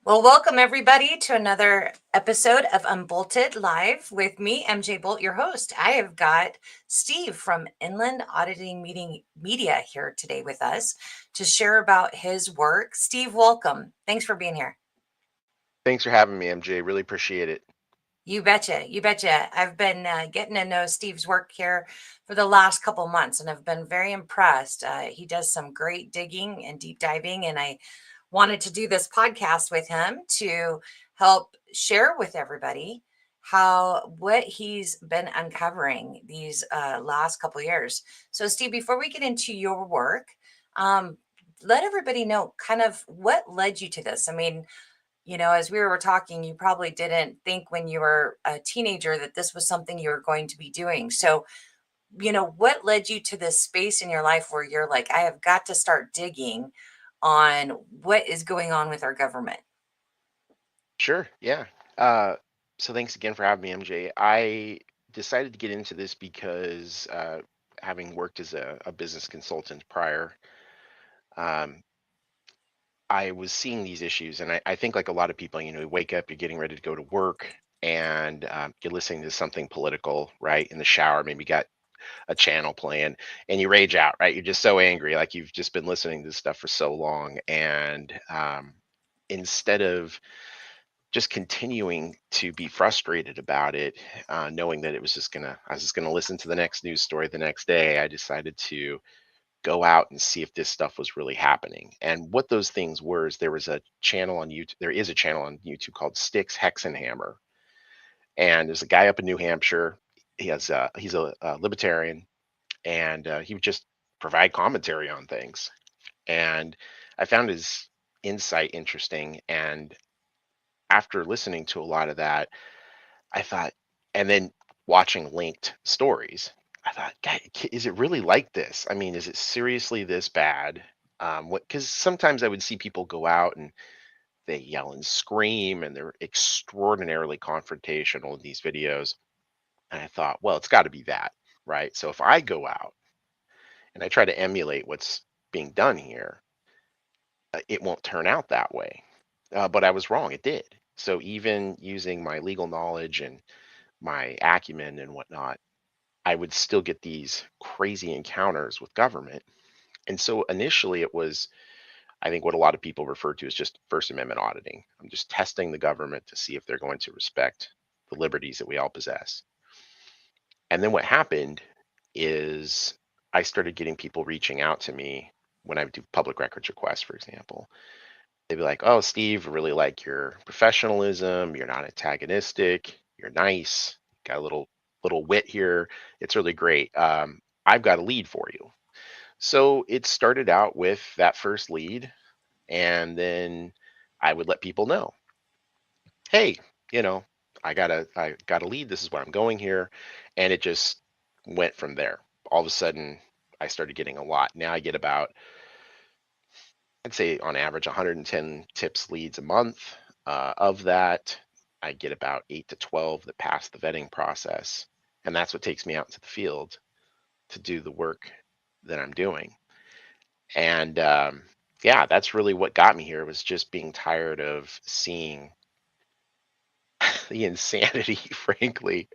Well, welcome everybody to another episode of UnBolted Live with me, MJ Bolt, your host. I have got Steve from Inland Auditing Media here today with us to share about his work. Steve, welcome. Thanks for being here. Thanks for having me, MJ. Really appreciate it. You betcha. You betcha. I've been getting to know Steve's work here for the last couple months and I've been very impressed. He does some great digging and deep diving, and I wanted to do this podcast with him to help share with everybody how what he's been uncovering these last couple years. So, Steve, before we get into your work, um, let everybody know kind of what led you to this. I mean, as we were talking, you probably didn't think when you were a teenager that this was something you were going to be doing. So, what led you to this space in your life where you're like, I have got to start digging on what is going on with our government? Sure, yeah. Uh, so thanks again for having me, MJ. I decided to get into this because having worked as a business consultant prior, um, I was seeing these issues, and I think like a lot of people, you wake up, you're getting ready to go to work, and you're listening to something political, right, in the shower. Maybe you got a channel playing, and you rage out, right? You're just so angry, like you've just been listening to this stuff for so long, and instead of just continuing to be frustrated about it, knowing that I was just gonna listen to the next news story the next day. I decided to go out and see if this stuff was really happening. And what those things were is there was a channel on YouTube. There is a channel on YouTube called Sticks Hexenhammer, and there's a guy up in New Hampshire. He's a libertarian, and he would just provide commentary on things. And I found his insight interesting, and after listening to a lot of that, I thought, and then watching linked stories, I thought, God, is it really like this? I mean, is it seriously this bad? What? Because sometimes I would see people go out and they yell and scream, and they're extraordinarily confrontational in these videos. And I thought, well, it's got to be that, right? So if I go out and I try to emulate what's being done here, it won't turn out that way. But I was wrong; it did. So even using my legal knowledge and my acumen and whatnot, I would still get these crazy encounters with government. And so initially it was, I think, what a lot of people refer to as just First Amendment auditing. I'm just testing the government to see if they're going to respect the liberties that we all possess. And then what happened is I started getting people reaching out to me when I would do public records requests, for example. They'd be like, "Oh, Steve, I really like your professionalism. You're not antagonistic. You're nice. Got a little wit here. It's really great. I've got a lead for you." So it started out with that first lead, and then I would let people know, "Hey, you know, I got a lead. This is where I'm going here," and it just went from there. All of a sudden, I started getting a lot. Now I get about, I'd say on average 110 tips leads a month. Of that, I get about 8 to 12 that pass the vetting process. And that's what takes me out into the field to do the work that I'm doing. And yeah, that's really what got me here, was just being tired of seeing the insanity, frankly,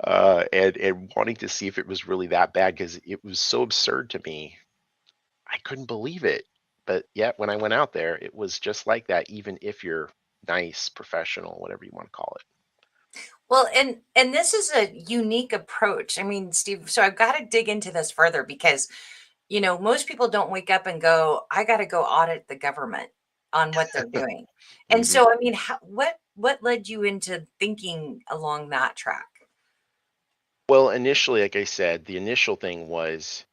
and wanting to see if it was really that bad, because it was so absurd to me. I couldn't believe it. But yet, when I went out there, it was just like that, even if you're nice, professional, whatever you want to call it. Well, and this is a unique approach. I mean, Steve, so I've got to dig into this further because most people don't wake up and go, I got to go audit the government on what they're doing. And hmm so, I mean, what led you into thinking along that track? Well, initially, like I said, the initial thing was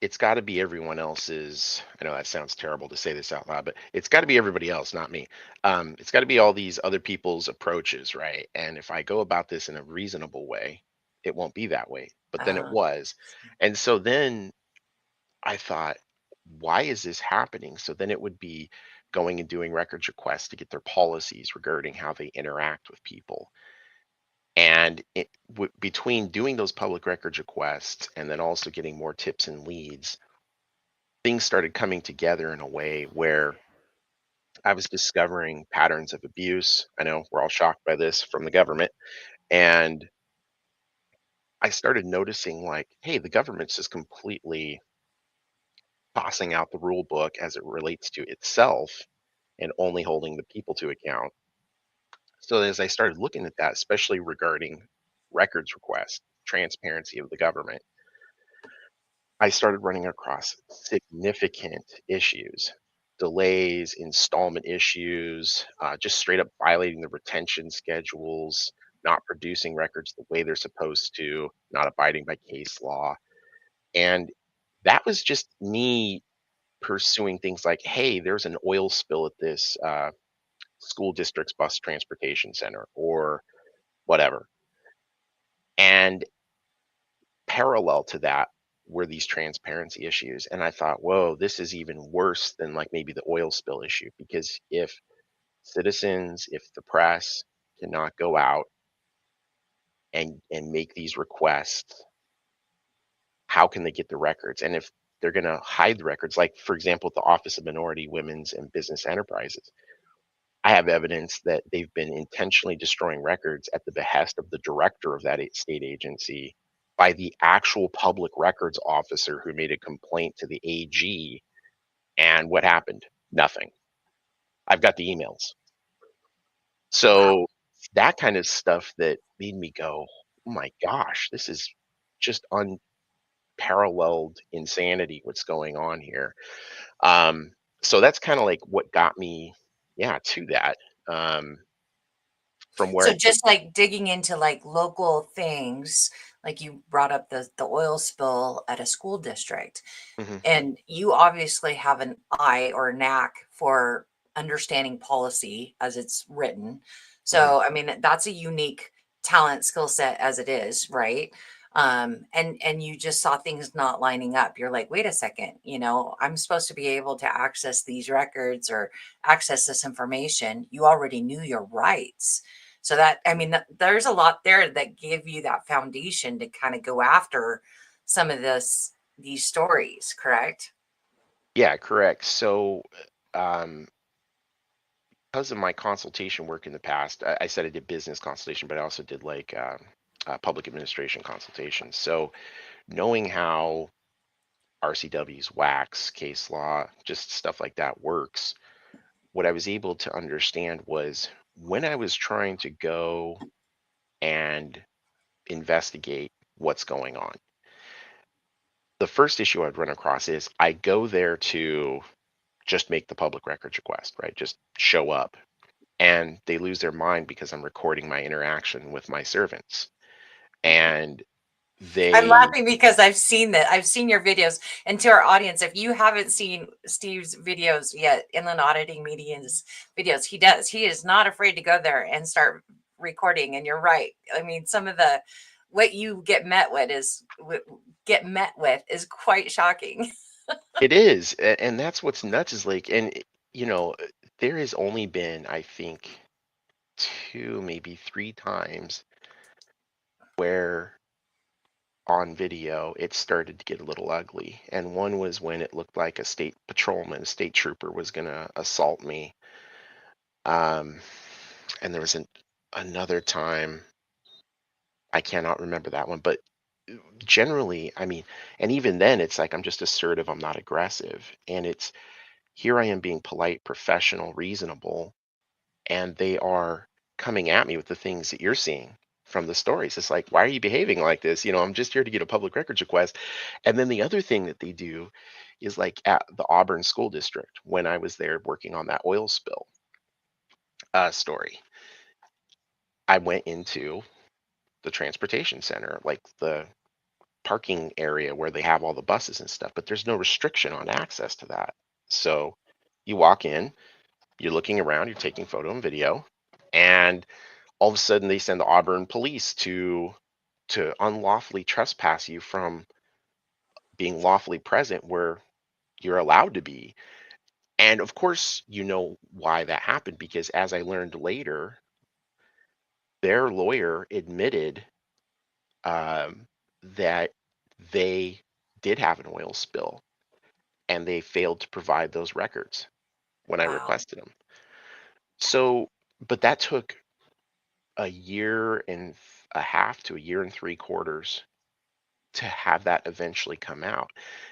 it's got to be everyone else's. I know that sounds terrible to say this out loud, but it's got to be everybody else, not me. It's got to be all these other people's approaches, right? And if I go about this in a reasonable way, it won't be that way. But then it Uh, was. And so then I thought, why is this happening? So then it would be going and doing records requests to get their policies regarding how they interact with people. And between doing those public records requests and then also getting more tips and leads, things started coming together in a way where I was discovering patterns of abuse. I know we're all shocked by this from the government. And I started noticing, like, hey, the government's just completely tossing out the rule book as it relates to itself and only holding the people to account. So as I started looking at that, especially regarding records requests, transparency of the government, I started running across significant issues, delays, installment issues, just straight up violating the retention schedules, not producing records the way they're supposed to, not abiding by case law. And that was just me pursuing things like, hey, there's an oil spill at this school district's bus transportation center or whatever. And parallel to that were these transparency issues. And I thought, whoa, this is even worse than like maybe the oil spill issue. Because if citizens, if the press cannot go out and make these requests, how can they get the records? And if they're going to hide the records, like for example, at the Office of Minority, Women's, and Business Enterprises, I have evidence that they've been intentionally destroying records at the behest of the director of that state agency by the actual public records officer who made a complaint to the AG. And what happened? Nothing. I've got the emails. Wow. So that kind of stuff that made me go, oh my gosh, this is just unparalleled insanity what's going on here. Um, so that's kind of like what got me, yeah, to that. Um, from where So I came. just like digging into like local things, like you brought up the oil spill at a school district. Mhm. And you obviously have an eye or knack for understanding policy as it's written. Mhm. So, I mean, that's a unique talent skill set as it is, right? And you just saw things not lining up. You're like, wait a second, I'm supposed to be able to access these records or access this information. You already knew your rights. So that, I mean, there's a lot there that give you that foundation to kind of go after some of these stories, correct? Yeah, correct. So, because of my consultation work in the past, I said I did business consultation, but I also did like public administration consultations. So, knowing how RCWs, wax, case law, just stuff like that works, what I was able to understand was when I was trying to go and investigate what's going on, the first issue I'd run across is I go there to just make the public records request, right? Just show up. And they lose their mind because I'm recording my interaction with my servants. And I'm they, laughing because I've seen that. I've seen your videos. And to our audience, if you haven't seen Steve's videos yet, Inland Auditing Media's videos, he does. He is not afraid to go there and start recording. And you're right. I mean, some of the what you get met with is quite shocking. it is. And that's what's nuts is like, you know, there has only been, I think, two, maybe three times where on video it started to get a little ugly. And one was when it looked like a state patrolman, a state trooper was going to assault me. Um, and there was another time, I cannot remember that one, but generally, I mean, and even then, it's like I'm just assertive, I'm not aggressive. And it's here I am being polite, professional, reasonable, and they are coming at me with the things that you're seeing from the stories. It's like, why are you behaving like this? I'm just here to get a public records request. And then the other thing that they do is like at the Auburn School District, when I was there working on that oil spill story, I went into the transportation center, like the parking area where they have all the buses and stuff, but there's no restriction on access to that. So you walk in, you're looking around, you're taking photo and video, and all of a sudden they send the Auburn police to unlawfully trespass you from being lawfully present where you're allowed to be. And of course, you know why that happened because as I learned later, their lawyer admitted that they did have an oil spill and they failed to provide those records when I Wow. requested them. So, but that took a year and a half to a year and 3/4 to have that eventually come out.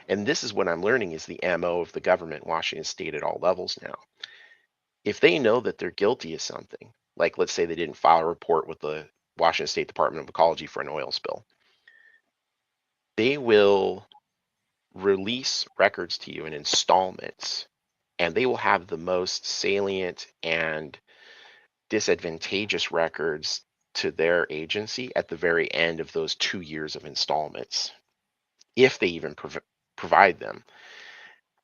And this is what I'm learning is the MO of the government, Washington State at all levels now. If they know that they're guilty of something, like let's say they didn't file a report with the Washington State Department of Ecology for an oil spill, they will release records to you in installments, and they will have the most salient and disadvantageous records to their agency at the very end of those 2 years of installments, if they even provide them.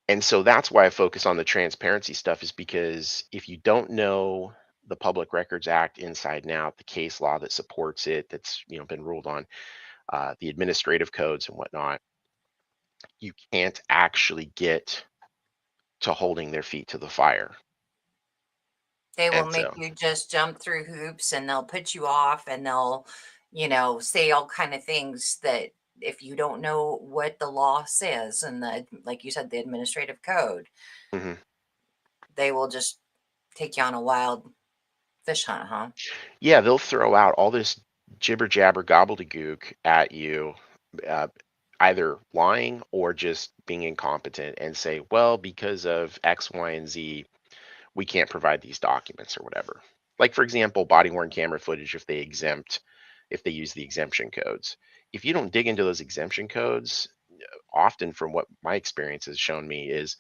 And so that's why I focus on the transparency stuff, is because if you don't know the Public Records Act inside and out, the case law that supports it, that's been ruled on, the administrative codes and whatnot, you can't actually get to holding their feet to the fire. They will And make so, you just jump through hoops and they'll put you off and they'll, say all kind of things that if you don't know what the law says and the like you said, the administrative code, mhm. they will just take you on a wild fish hunt, huh? Yeah, they'll throw out all this jibber jabber gobbledygook at you, uh, either lying or just being incompetent, and say, well, because of X, Y, and Z, we can't provide these documents or whatever. Like, for example, body worn camera footage, if they use the exemption codes. If you don't dig into those exemption codes, often from what my experience has shown me is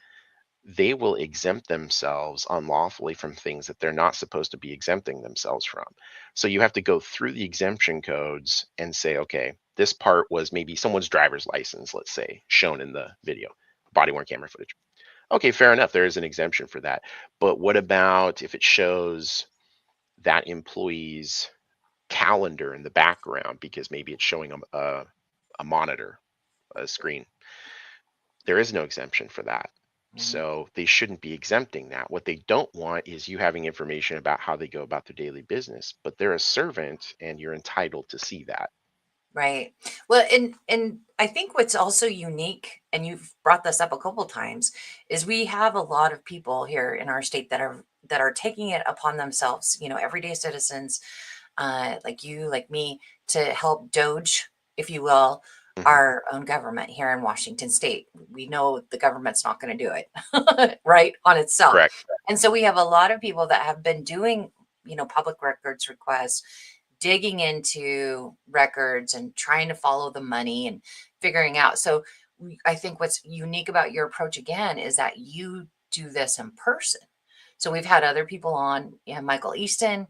they will exempt themselves unlawfully from things that they're not supposed to be exempting themselves from. So you have to go through the exemption codes and say, okay, this part was maybe someone's driver's license, let's say, shown in the video, body worn camera footage. Okay, fair enough. There is an exemption for that. But what about if it shows that employee's calendar in the background because maybe it's showing a monitor, a screen? There is no exemption for that. Mhm. So they shouldn't be exempting that. What they don't want is you having information about how they go about their daily business, but they're a servant and you're entitled to see that. Right. Well, and I think what's also unique, and you've brought this up a couple times, is we have a lot of people here in our state that are taking it upon themselves, everyday citizens, like you, like me, to help doge, if you will, Hmm. our own government here in Washington State. We know the government's not going to do it, right, on itself. Correct. And so we have a lot of people that have been doing, public records requests, digging into records and trying to follow the money and figuring out. So I think what's unique about your approach again is that you do this in person. So we've had other people on, Michael Easton,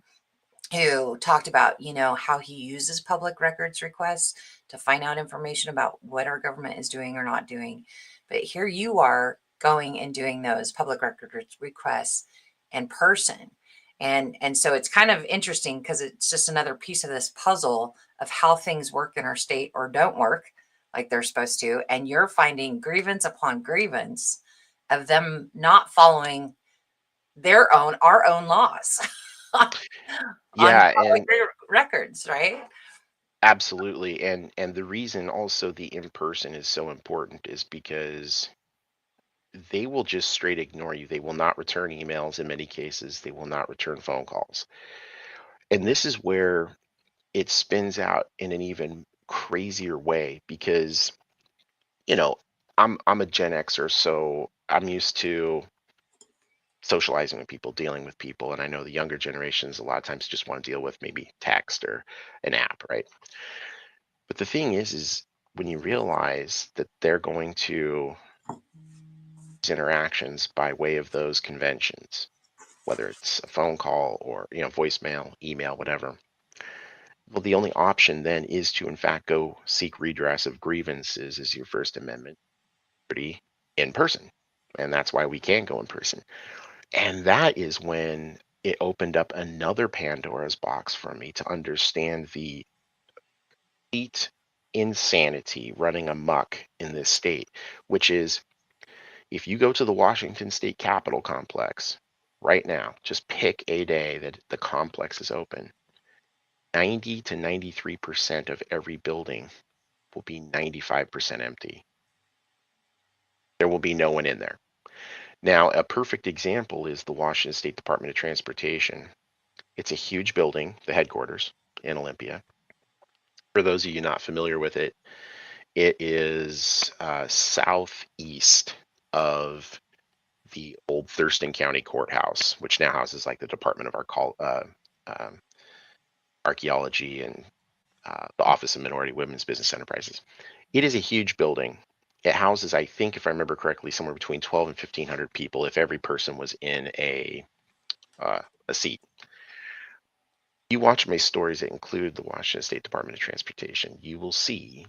who talked about, how he uses public records requests to find out information about what our government is doing or not doing. But here you are going and doing those public records requests in person. And so it's kind of interesting because it's just another piece of this puzzle of how things work in our state or don't work like they're supposed to. And you're finding grievance upon grievance of them not following our own laws on Yeah, public and records, right? absolutely. And the reason also the in person is so important is because they will just straight ignore you. They will not return emails in many cases. They will not return phone calls. And this is where it spins out in an even crazier way because you know, I'm a Gen Xer, so I'm used to socializing with people, dealing with people, and I know the younger generations a lot of times just want to deal with maybe text or an app, right? But the thing is when you realize that they're going to use interactions by way of those conventions, whether it's a phone call or voicemail, email, whatever. Well, the only option then is to in fact go seek redress of grievances as your First Amendment liberty in person. And that's why we can go in person. And that is when it opened up another Pandora's box for me to understand the complete insanity running amok in this state, which is if you go to the Washington State Capitol complex right now, just pick a day that the complex is open, 90 to 93% of every building will be 95% empty. There will be no one in there. Now, a perfect example is the Washington State Department of Transportation. It's a huge building, the headquarters in Olympia. For those of you not familiar with it, it is southeast of the old Thurston County Courthouse, which now houses like the Department of um, Archaeology and the Office of Minority Women's Business Enterprises. It is a huge building. It houses, I think, if I remember correctly, somewhere between 12 and 1,500 people if every person was in a seat. You watch my stories that include the Washington State Department of Transportation, you will see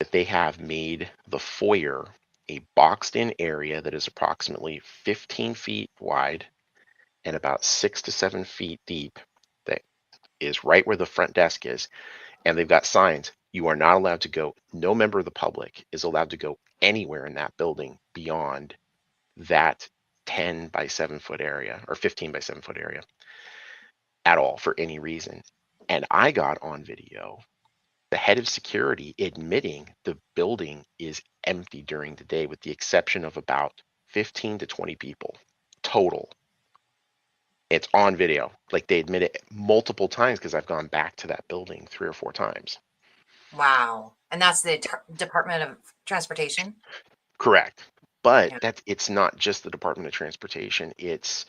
that they have made the foyer a boxed in area that is approximately 15 feet wide and about 6 to 7 feet deep, that is right where the front desk is. And they've got signs. You are not allowed to go, no member of the public is allowed to go anywhere in that building beyond that 10 by 7 foot area or 15 by 7 foot area at all for any reason. And I got on video the head of security admitting the building is empty during the day with the exception of about 15 to 20 people total. It's on video. Like they admit it multiple times because I've gone back to that building 3 or 4 times. Wow. And that's the Department of Transportation? Correct. But Yeah. it's not just the Department of Transportation, it's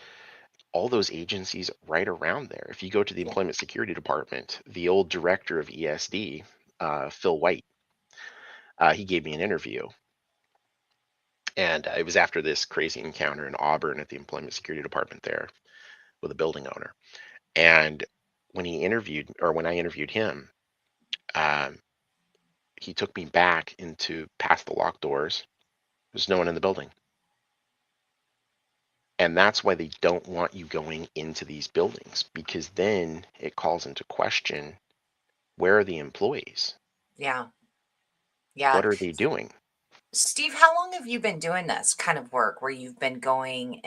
all those agencies right around there. If you go to the Yeah. Employment Security Department, the old director of ESD, Phil White, he gave me an interview. And it was after this crazy encounter in Auburn at the Employment Security Department there with a building owner. And when I interviewed him, um, he took me back into past the locked doors. There's no one in the building. And that's why they don't want you going into these buildings, because then it calls into question, where are the employees? Yeah. Yeah. What are they doing? Steve, how long have you been doing this kind of work where you've been going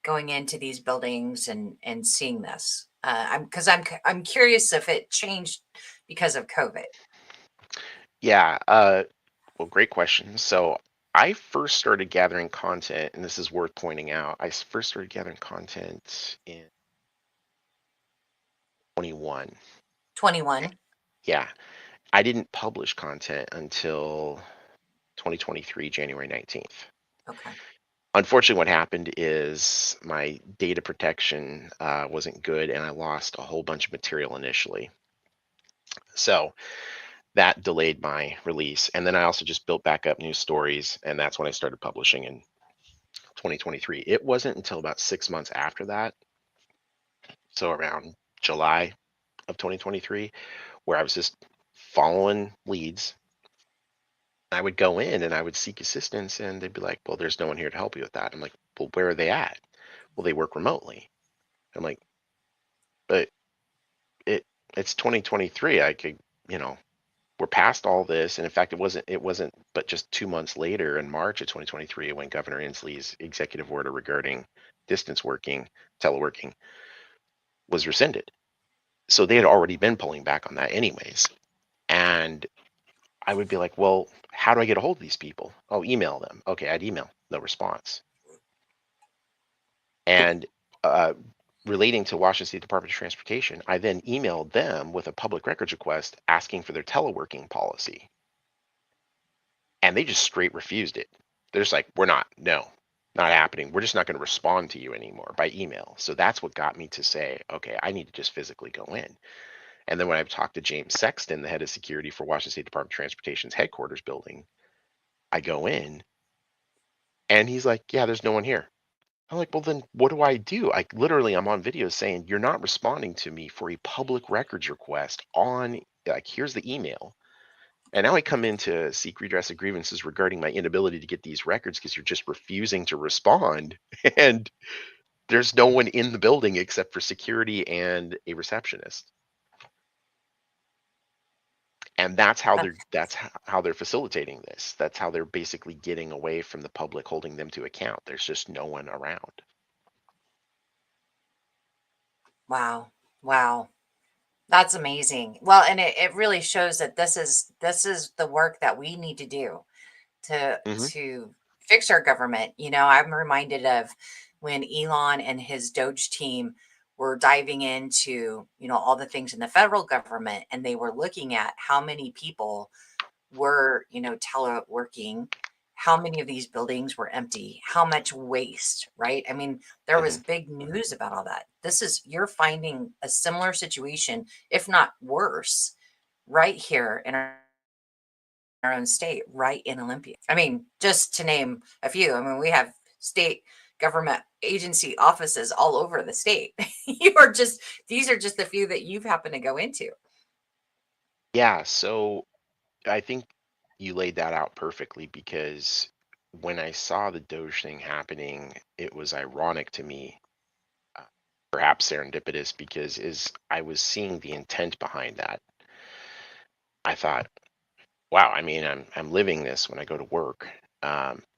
into these buildings and seeing this? I'm curious if it changed because of COVID. Yeah, well, great question. So I first started gathering content, and this is worth pointing out. First started gathering content in 21. 21. Yeah, I didn't publish content until 2023, January 19th. Okay. Unfortunately, what happened is my data protection wasn't good, and I lost a whole bunch of material initially. So that delayed my release. And then I also just built back up new stories, and that's when I started publishing in 2023. It wasn't until about 6 months after that, so around July of 2023, where I was just following leads. I would go in and I would seek assistance, and they'd be like, "Well, there's no one here to help you with that." I'm like, "Well, where are they at?" "Well, they work remotely." I'm like, "But it it's 2023. I could, you know, we're past all this." And in fact, it wasn't but just 2 months later in March of 2023 when Governor Inslee's executive order regarding distance working, teleworking, was rescinded. So they had already been pulling back on that anyways. And I would be like, "Well, how do I get a hold of these people?" "Oh, email them." Okay, I'd email, no response. And uh, relating to Washington State Department of Transportation, I then emailed them with a public records request asking for their teleworking policy. And they just straight refused it. They're just like, no, not happening. We're just not going to respond to you anymore by email. So that's what got me to say, okay, I need to just physically go in. And then when I talked to James Sexton, the head of security for Washington State Department of Transportation's headquarters building, I go in and he's like, yeah, there's no one here. I'm like, well, then what do I do? I'm on video saying, you're not responding to me for a public records request on, like, here's the email. And now I come in to seek redress of grievances regarding my inability to get these records because you're just refusing to respond. And there's no one in the building except for security and a receptionist. And how they're facilitating this. That's how they're basically getting away from the public holding them to account. There's just no one around. Wow. Wow. That's amazing. Well, and it really shows that this is the work that we need to do to Hmm. to fix our government. I'm reminded of when Elon and his Doge team were diving into, all the things in the federal government, and they were looking at how many people were, teleworking, how many of these buildings were empty, how much waste, right? I mean, there was Mhm. big news about all that. You're finding a similar situation, if not worse, right here in our own state, right in Olympia. I mean, just to name a few, I mean, we have state government agency offices all over the state. These are just the few that you've happened to go into. Yeah, so I think you laid that out perfectly because when I saw the Doge thing happening, it was ironic to me, uh, perhaps serendipitous, because as I was seeing the intent behind that, I thought, wow, I mean, I'm living this when I go to work.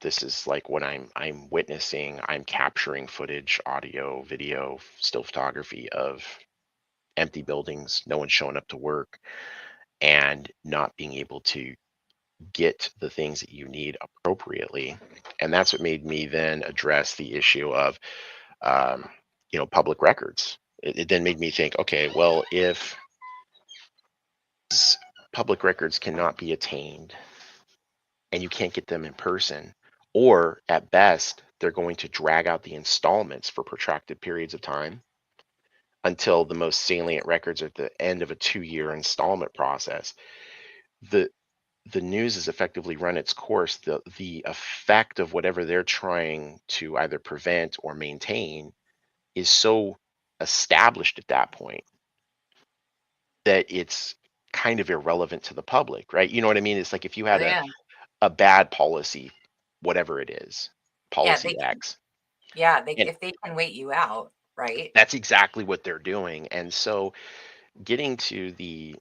This is like what I'm witnessing. I'm capturing footage, audio, video, still photography of empty buildings, no one showing up to work, and not being able to get the things that you need appropriately. And that's what made me then address the issue of, um, public records. It then made me think, okay, well, if public records cannot be attained and you can't get them in person, or at best, they're going to drag out the installments for protracted periods of time until the most salient records are at the end of a 2-year installment process. The the news has effectively run its course. The effect of whatever they're trying to either prevent or maintain is so established at that point that it's kind of irrelevant to the public, right? You know what I mean? It's like if you Oh, had yeah. a bad policy, whatever it is, Yeah, policy X. And if they can wait you out, right? that's exactly what they're doing. And so getting to the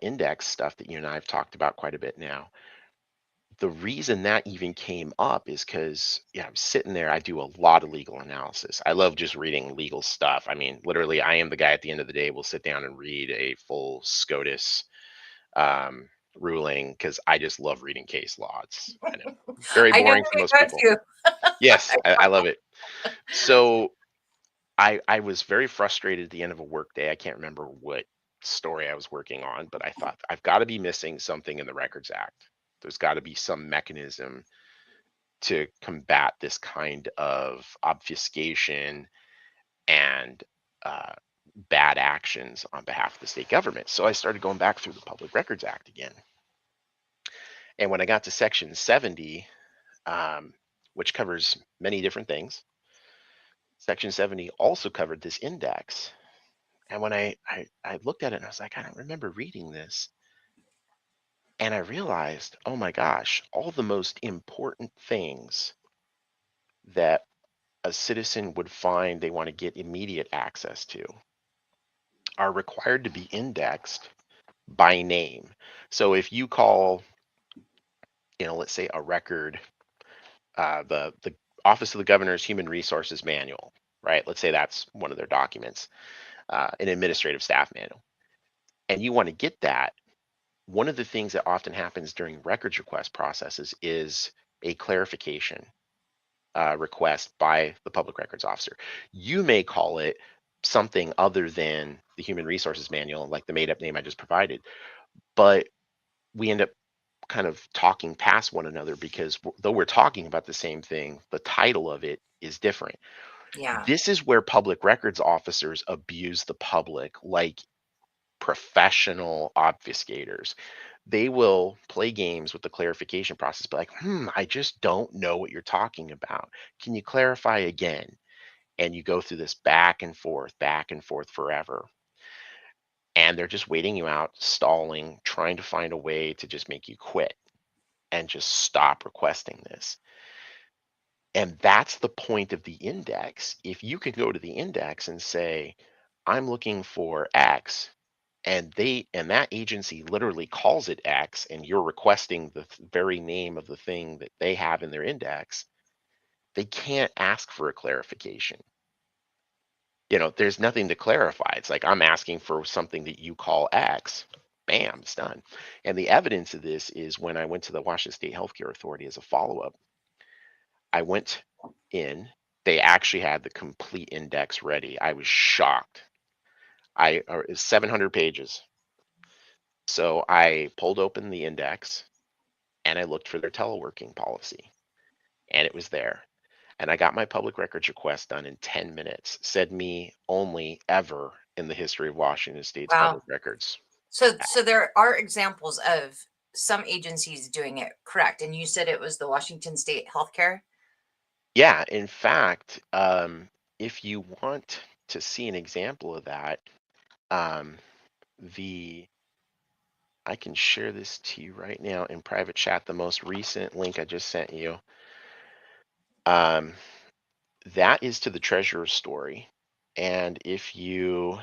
index stuff that you and I have talked about quite a bit now, the reason that even came up is because, yeah, I'm sitting there. I do a lot of legal analysis. I love just reading legal stuff. I mean, literally, I am the guy at the end of the day will sit down and read a full SCOTUS um, ruling because I just love reading case law. It's, I know, very I know boring who for to most go people. to. Yes, I love it. So I was very frustrated at the end of a work day. I can't remember what story I was working on, but I thought I've got to be missing something in the Records Act. There's got to be some mechanism to combat this kind of obfuscation and uh, bad actions on behalf of the state government. So I started going back through the Public Records Act again. And when I got to Section 70, um, which covers many different things, Section 70 also covered this index. And when I looked at it and I was like, I don't remember reading this. And I realized, oh my gosh, all the most important things that a citizen would find they want to get immediate access to are required to be indexed by name. So if you call, let's say a record, the Office of the Governor's Human Resources Manual, right? Let's say that's one of their documents, an administrative staff manual, and you want to get that. One of the things that often happens during records request processes is a clarification request by the public records officer. You may call it something other than the human resources manual, like the made up name I just provided, but we end up kind of talking past one another because though we're talking about the same thing, the title of it is different. Yeah. This is where public records officers abuse the public like professional obfuscators. They will play games with the clarification process, but like, I just don't know what you're talking about. Can you clarify again? And you go through this back and forth forever. And they're just waiting you out, stalling, trying to find a way to just make you quit and just stop requesting this. And that's the point of the index. If you can go to the index and say, I'm looking for X, and that agency literally calls it X, and you're requesting the very name of the thing that they have in their index, they can't ask for a clarification. There's nothing to clarify. It's like I'm asking for something that you call X. Bam, it's done. And the evidence of this is when I went to the Washington State Healthcare Authority as a follow-up. I went in. They actually had the complete index ready. I was shocked. It's 700 pages. So I pulled open the index and I looked for their teleworking policy, and it was there. And I got my public records request done in 10 minutes. Said me only ever in the history of Washington State's public Wow. records. So there are examples of some agencies doing it correct. And you said it was the Washington State Healthcare? Yeah, in fact, if you want to see an example of that, um, the I can share this to you right now in private chat. The most recent link I just sent you. Um, that is to the treasurer's story. And if you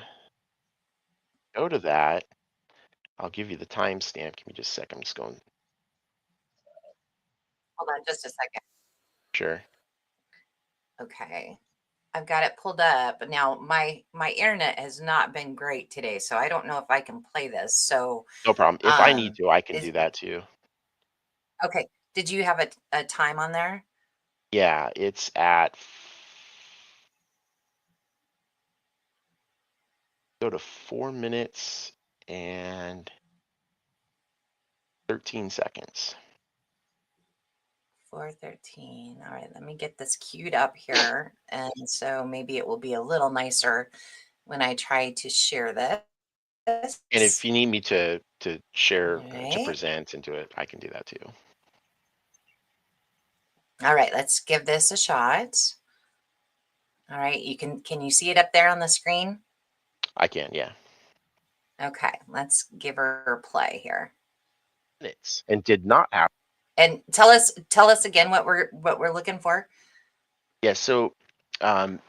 go to that, I'll give you the timestamp. Give me just a second. I'm just going. Hold on just a second. Sure. Okay. I've got it pulled up. Now my internet has not been great today, so I don't know if I can play this. So No problem. If I need to, I can is do that too. okay. Did you have a time on there? Yeah, it's at go to 4 minutes and 13 seconds. 4:13. All right, let me get this queued up here. And so maybe it will be a little nicer when I try to share this. And if you need me to share All to right. present into it, I can do that too. All right, let's give this a shot. All right, can you see it up there on the screen? I can, yeah. Okay, let's give her a play here. Minutes and did not have. And tell us again what we're looking for. Yeah, so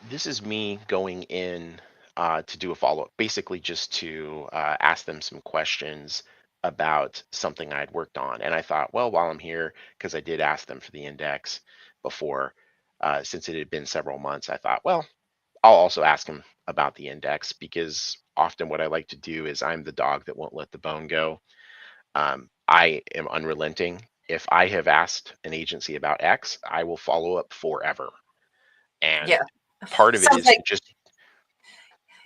this is me going in to do a follow-up, basically just to ask them some questions about something I'd worked on. And I thought, well, while I'm here, because I did ask them for the index before, since it had been several months, I thought, well, I'll also ask them about the index, because often what I like to do is I'm the dog that won't let the bone go. I am unrelenting. If I have asked an agency about X, I will follow up forever. Yeah. And part of it Sounds is like to just,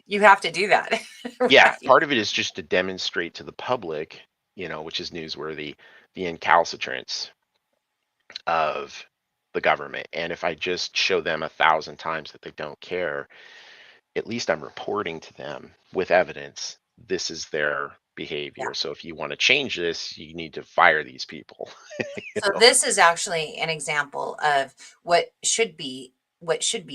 you have to do that. yeah, Right. part of it is just to demonstrate to the public, which is newsworthy, the incalcitrance of the government. And if I just show them 1,000 times that they don't care, at least I'm reporting to them with evidence this is their Yeah. behavior. So if you want to change this, you need to fire these people. you So know? this is actually an example of what should be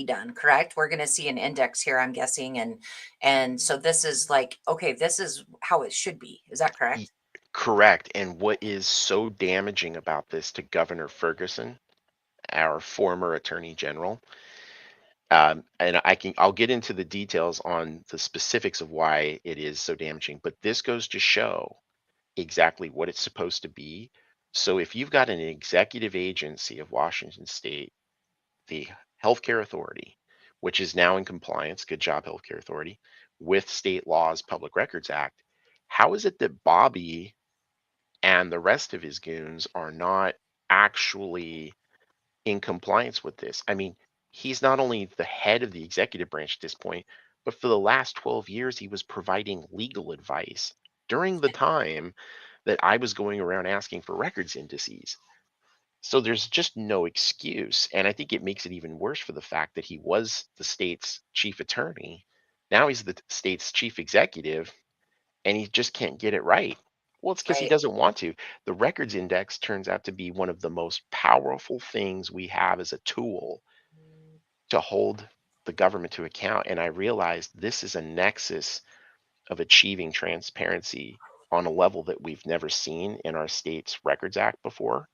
done, correct? We're going to see an index here, I'm guessing, and so this is like, okay, this is how it should be. Is that Y- correct? Correct. And what is so damaging about this to Governor Ferguson, our former Attorney General, and I'll get into the details on the specifics of why it is so damaging, but this goes to show exactly what it's supposed to be. So if you've got an executive agency of Washington State, the Healthcare Authority, which is now in compliance, good job, Healthcare Authority, with state laws, Public Records Act, how is it that Bobby and the rest of his goons are not actually in compliance with this? I mean, he's not only the head of the executive branch at this point, but for the last 12 years, he was providing legal advice during the time that I was going around asking for records indices. So there's just no excuse. And I think it makes it even worse for the fact that he was the state's chief attorney. Now he's the state's chief executive, and he just can't get it right. Well, it's because he Right. doesn't want to. The records index turns out to be one of the most powerful things we have as a tool to hold the government to account. And I realized this is a nexus of achieving transparency on a level that we've never seen in our state's Records Act before.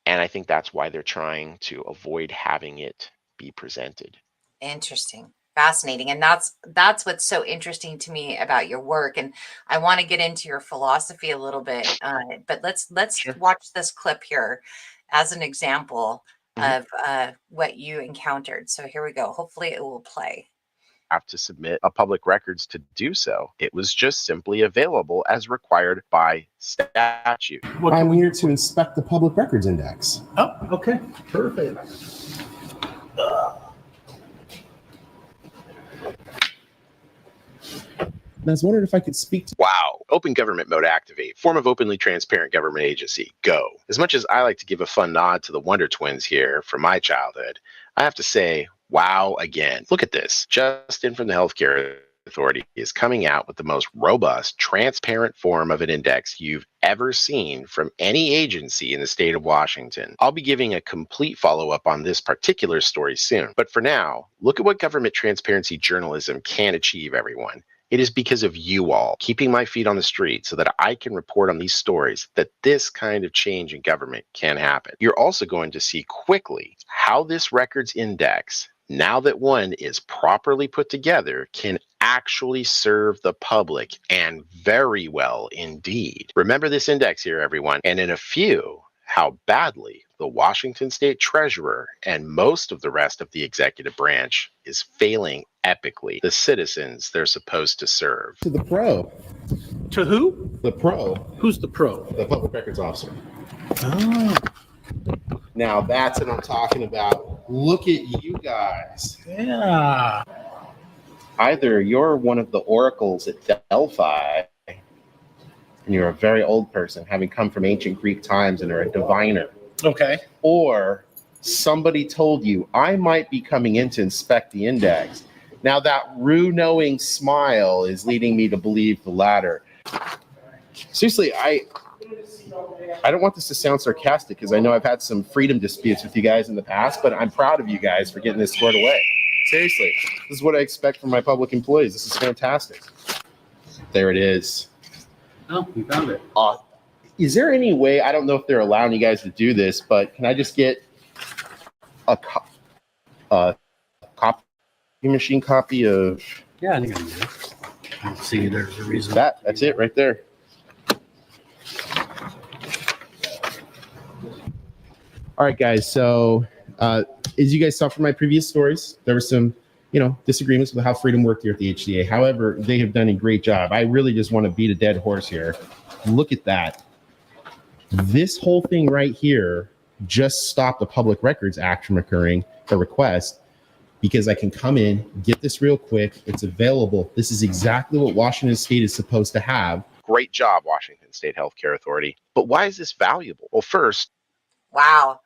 And I think that's why they're trying to avoid having it be presented. Interesting. Fascinating. And that's what's so interesting to me about your work. And I want to get into your philosophy a little bit. But let's Sure. watch this clip here as an example Mhm. of what you encountered. So here we go. Hopefully it will play. Have to submit a public records to do so. It was just simply available as required by statute. I'm here to inspect the public records index. Oh, okay, perfect. And I was wondering if I could speak to. Wow. Open government mode activate. Form of openly transparent government agency. Go. As much as I like to give a fun nod to the Wonder Twins here from my childhood, I have to say, wow again. Look at this. Justin from the Healthcare Authority is coming out with the most robust, transparent form of an index you've ever seen from any agency in the state of Washington. I'll be giving a complete follow-up on this particular story soon. But for now, look at what government transparency journalism can achieve, everyone. It is because of you all keeping my feet on the street so that I can report on these stories that this kind of change in government can happen. You're also going to see quickly how this records index, now that one is properly put together, can actually serve the public, and very well indeed. Remember this index here, everyone, and in a few, how badly the Washington State Treasurer and most of the rest of the executive branch is failing epically the citizens they're supposed to serve. To the pro. To who? The pro. Who's the pro? The public records officer. Oh, Now that's what I'm talking about. Look at you guys. yeah. Either you're one of the oracles at Delphi, and you're a very old person, having come from ancient Greek times and are a diviner, Okay. or somebody told you, I might be coming in to inspect the index. Now that Rue knowing smile is leading me to believe the latter. Seriously, I don't want this to sound sarcastic because I know I've had some freedom disputes with you guys in the past, but I'm proud of you guys for getting this squared away. Seriously, this is what I expect from my public employees. This is fantastic. There it is. Oh, we found it. Is there any way, I don't know if they're allowing you guys to do this, but can I just get a copy machine copy of Yeah, I think I can do it. I don't see there's a reason. that's it right there. All right, guys. So as you guys saw from my previous stories, there were some, disagreements with how freedom worked here at the HCA. However, they have done a great job. I really just want to beat a dead horse here. Look at that. This whole thing right here just stopped the Public Records Act from occurring, a request, because I can come in, get this real quick. It's available. This is exactly what Washington State is supposed to have. Great job, Washington State Healthcare Authority. But why is this valuable? Well, first, Wow.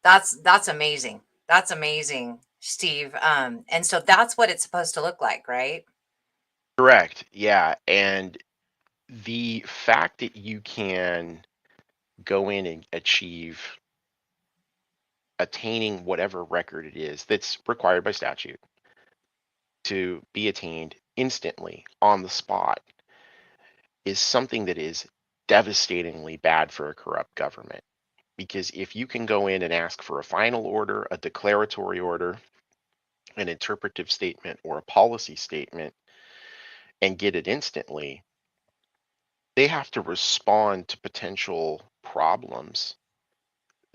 That's amazing. That's amazing, Steve. And so that's what it's supposed to look like, right? correct. Yeah. And the fact that you can go in and achieve attaining whatever record it is that's required by statute to be attained instantly on the spot is something that is devastatingly bad for a corrupt government. Because if you can go in and ask for a final order, a declaratory order, an interpretive statement, or a policy statement and get it instantly, they have to respond to potential problems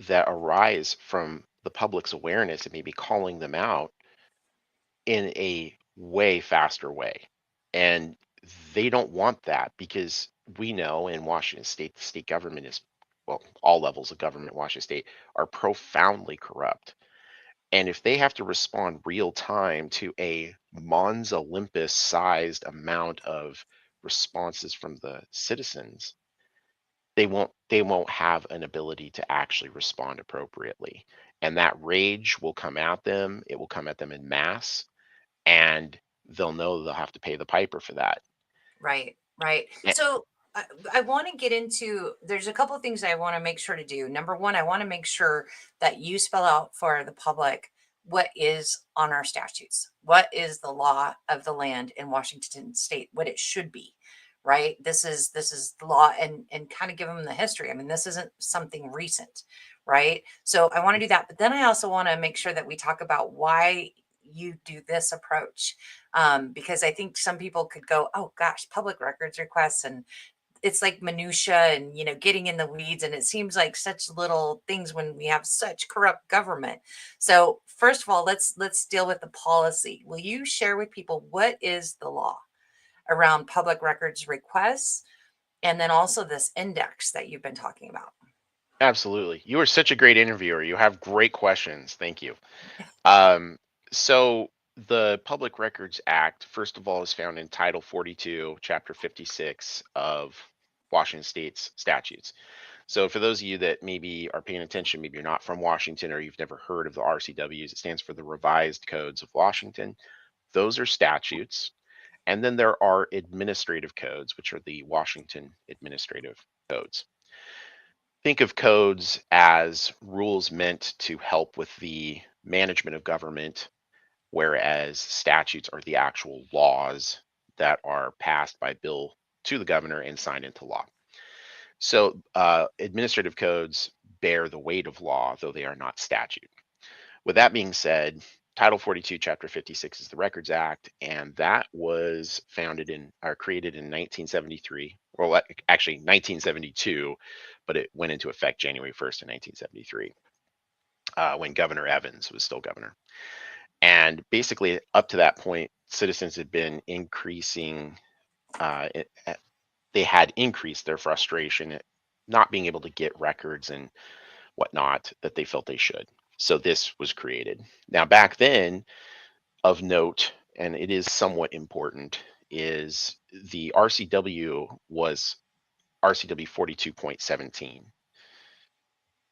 that arise from the public's awareness and maybe calling them out in a way faster way. And they don't want that because we know in Washington State, the state government is, well, all levels of government in Washington State are profoundly corrupt. And if they have to respond real time to a Mons Olympus sized amount of responses from the citizens, they won't have an ability to actually respond appropriately. And that rage will come at them. It will come at them in mass, and they'll know they'll have to pay the piper for that. Right, right. Eh, So I want to get into, there's a couple of things I want to make sure to do. Number one, I want to make sure that you spell out for the public what is on our statutes, what is the law of the land in Washington State, what it should be, right? This is the law, and kind of give them the history. I mean, this isn't something recent, right? So I want to do that, but then I also want to make sure that we talk about why you do this approach, because I think some people could go, oh gosh, public records requests, and it's like minutia and getting in the weeds, and it seems like such little things when we have such corrupt government. So first of all, let's deal with the policy. Will you share with people what is the law around public records requests, and then also this index that you've been talking about? Absolutely. You are such a great interviewer. You have great questions. Thank you. So the Public Records Act, first of all, is found in Title 42, Chapter 56 of Washington State's statutes. So for those of you that maybe are paying attention, maybe you're not from Washington or you've never heard of the RCWs, it stands for the Revised Codes of Washington. Those are statutes. And then there are administrative codes, which are the Washington Administrative Codes. Think of codes as rules meant to help with the management of government, whereas statutes are the actual laws that are passed by bill to the governor and signed into law. So administrative codes bear the weight of law, though they are not statute. With that being said, Title 42, Chapter 56 is the Records Act, and that was founded in or created in 1973, or actually 1972, but it went into effect January 1st in 1973, when Governor Evans was still governor. And basically, up to that point, citizens had been increasing, they had increased their frustration at not being able to get records and whatnot that they felt they should. So this was created. Now, back then, of note, and it is somewhat important, is the RCW was RCW 42.17.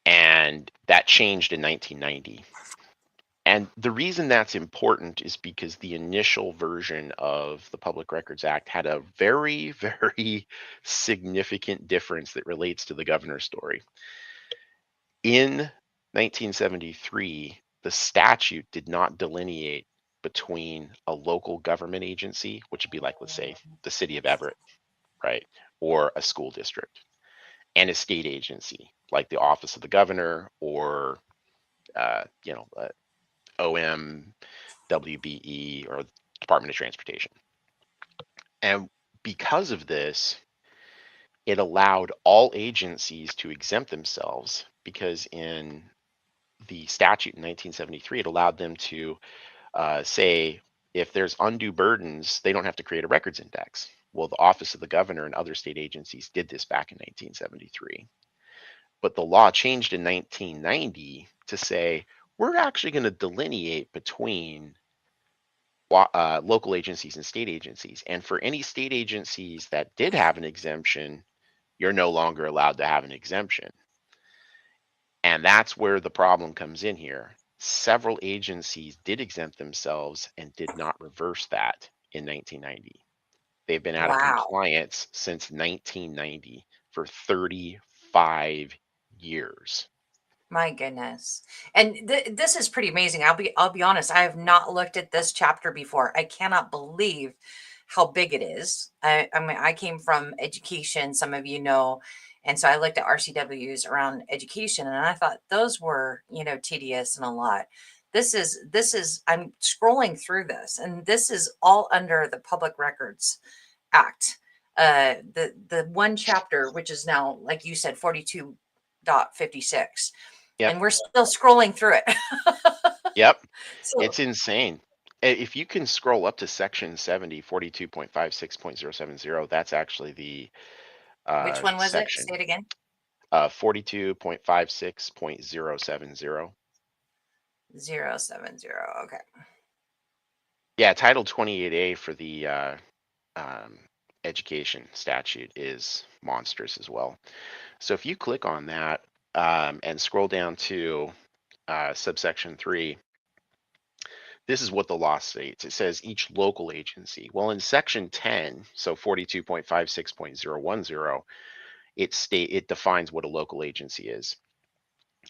And that changed in 1990. And the reason that's important is because the initial version of the Public Records Act had a very, very significant difference that relates to the governor's story. In 1973, the statute did not delineate between a local government agency, which would be like, let's say, the city of Everett, right, or a school district, and a state agency like the Office of the Governor or, OM, WBE, or Department of Transportation. And because of this, it allowed all agencies to exempt themselves, because in the statute in 1973, it allowed them to say if there's undue burdens, they don't have to create a records index. Well, the Office of the Governor and other state agencies did this back in 1973. But the law changed in 1990 to say, we're actually going to delineate between local agencies and state agencies. And for any state agencies that did have an exemption, you're no longer allowed to have an exemption. And that's where the problem comes in here. Several agencies did exempt themselves and did not reverse that in 1990. They've been out of compliance since 1990 for 35 years. My goodness. And this is pretty amazing. I'll be honest. I have not looked at this chapter before. I cannot believe how big it is. I mean, I came from education, some of you know, and so I looked at RCWs around education, and I thought those were, tedious and a lot. This is I'm scrolling through this, and this is all under the Public Records Act. The one chapter, which is now, like you said, 42.56. Yep. And we're still scrolling through it. Yep. So, It's insane. If you can scroll up to section 70, 42.56.070, that's actually the which one was section. it? Say it again. 42.56.070. 070. Okay. Yeah, Title 28A for the education statute is monstrous as well. So if you click on that and scroll down to subsection 3, this is what the law states. It says each local agency. Well, in section 10, so 42.56.010, it defines what a local agency is.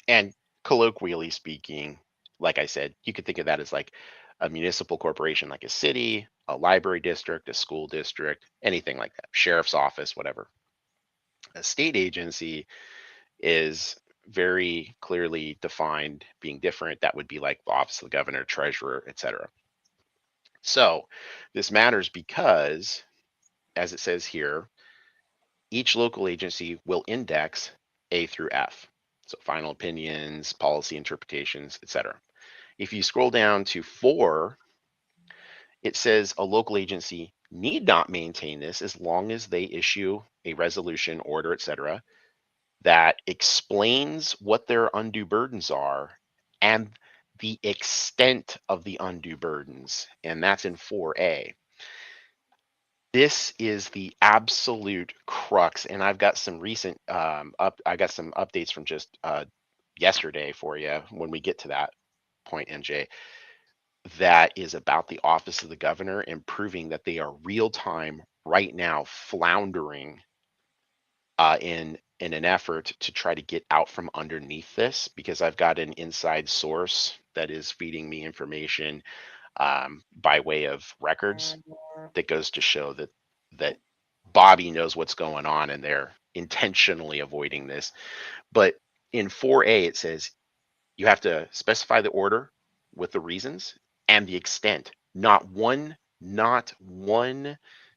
And colloquially speaking, like I said, you could think of that as like a municipal corporation, like a city, a library district, a school district, anything like that, sheriff's office, whatever. A state agency is very clearly defined, being different. That would be like the Office of the Governor, Treasurer, etc. So this matters because, as it says here, each local agency will index A through F. So final opinions, policy interpretations, etc. If you scroll down to 4, it says a local agency need not maintain this as long as they issue a resolution, order, etc., that explains what their undue burdens are, and the extent of the undue burdens, and that's in 4A. This is the absolute crux, and I've got some recent I got some updates from just yesterday for you when we get to that point, NJ. That is about the office of the governor and proving that they are real time right now floundering in an effort to try to get out from underneath this, because I've got an inside source that is feeding me information by way of records that goes to show that Bobby knows what's going on and they're intentionally avoiding this. But in 4A, it says you have to specify the order with the reasons and the extent. Not one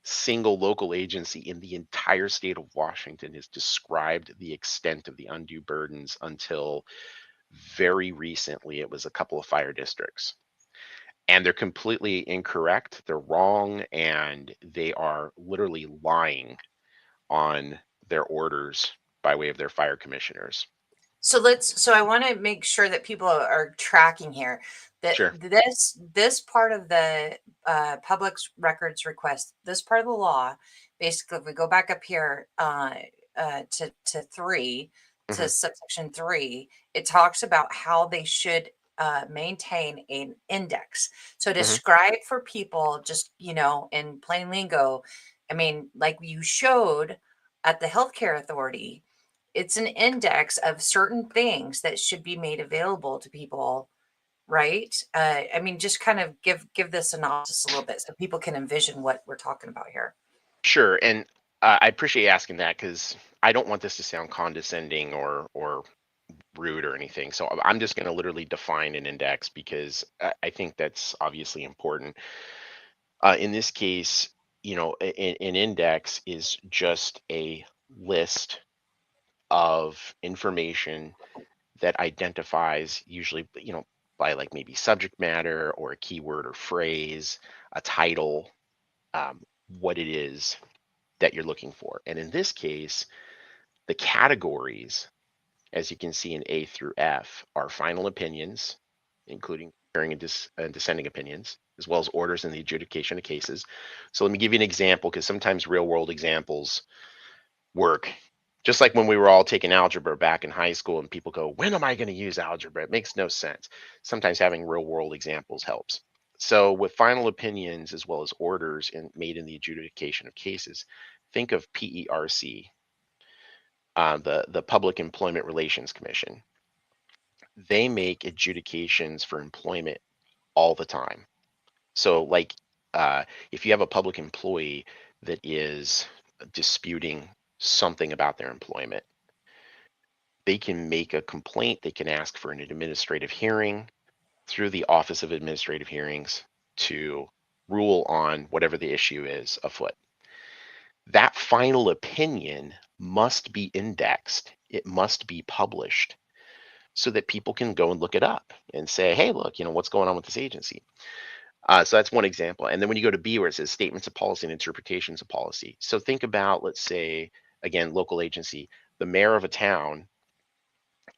single local agency in the entire state of Washington has described the extent of the undue burdens until very recently. It was a couple of fire districts. And they're completely incorrect. They're wrong, and they are literally lying on their orders by way of their fire commissioners. So I want to make sure that people are tracking here that Sure. this part of the public records request, this part of the law, basically, if we go back up here to 3, to Mhm. subsection 3, it talks about how they should maintain an index. So describe for people, just in plain lingo. I mean, like you showed at the healthcare authority, it's an index of certain things that should be made available to people, right? I mean, just kind of give this synopsis a little bit so people can envision what we're talking about here. Sure. And I appreciate you asking that, because I don't want this to sound condescending or rude or anything. So I'm just going to literally define an index, because I think that's obviously important. In this case, an index is just a list of information that identifies, usually, by like maybe subject matter or a keyword or phrase, a title, what it is that you're looking for. And in this case, the categories, as you can see in A through F, are final opinions, including hearing and dissenting opinions, as well as orders in the adjudication of cases. So let me give you an example, because sometimes real world examples work. Just like when we were all taking algebra back in high school and people go, when am I going to use algebra? It makes no sense. Sometimes having real world examples helps. So with final opinions as well as orders made in the adjudication of cases, think of PERC, the Public Employment Relations Commission. They make adjudications for employment all the time. So like if you have a public employee that is disputing something about their employment, they can make a complaint, they can ask for an administrative hearing through the Office of Administrative Hearings to rule on whatever the issue is afoot. That final opinion must be indexed. It must be published so that people can go and look it up and say, hey, look, what's going on with this agency? So that's one example. And then when you go to B, where it says statements of policy and interpretations of policy. So think about, let's say, again, local agency, the mayor of a town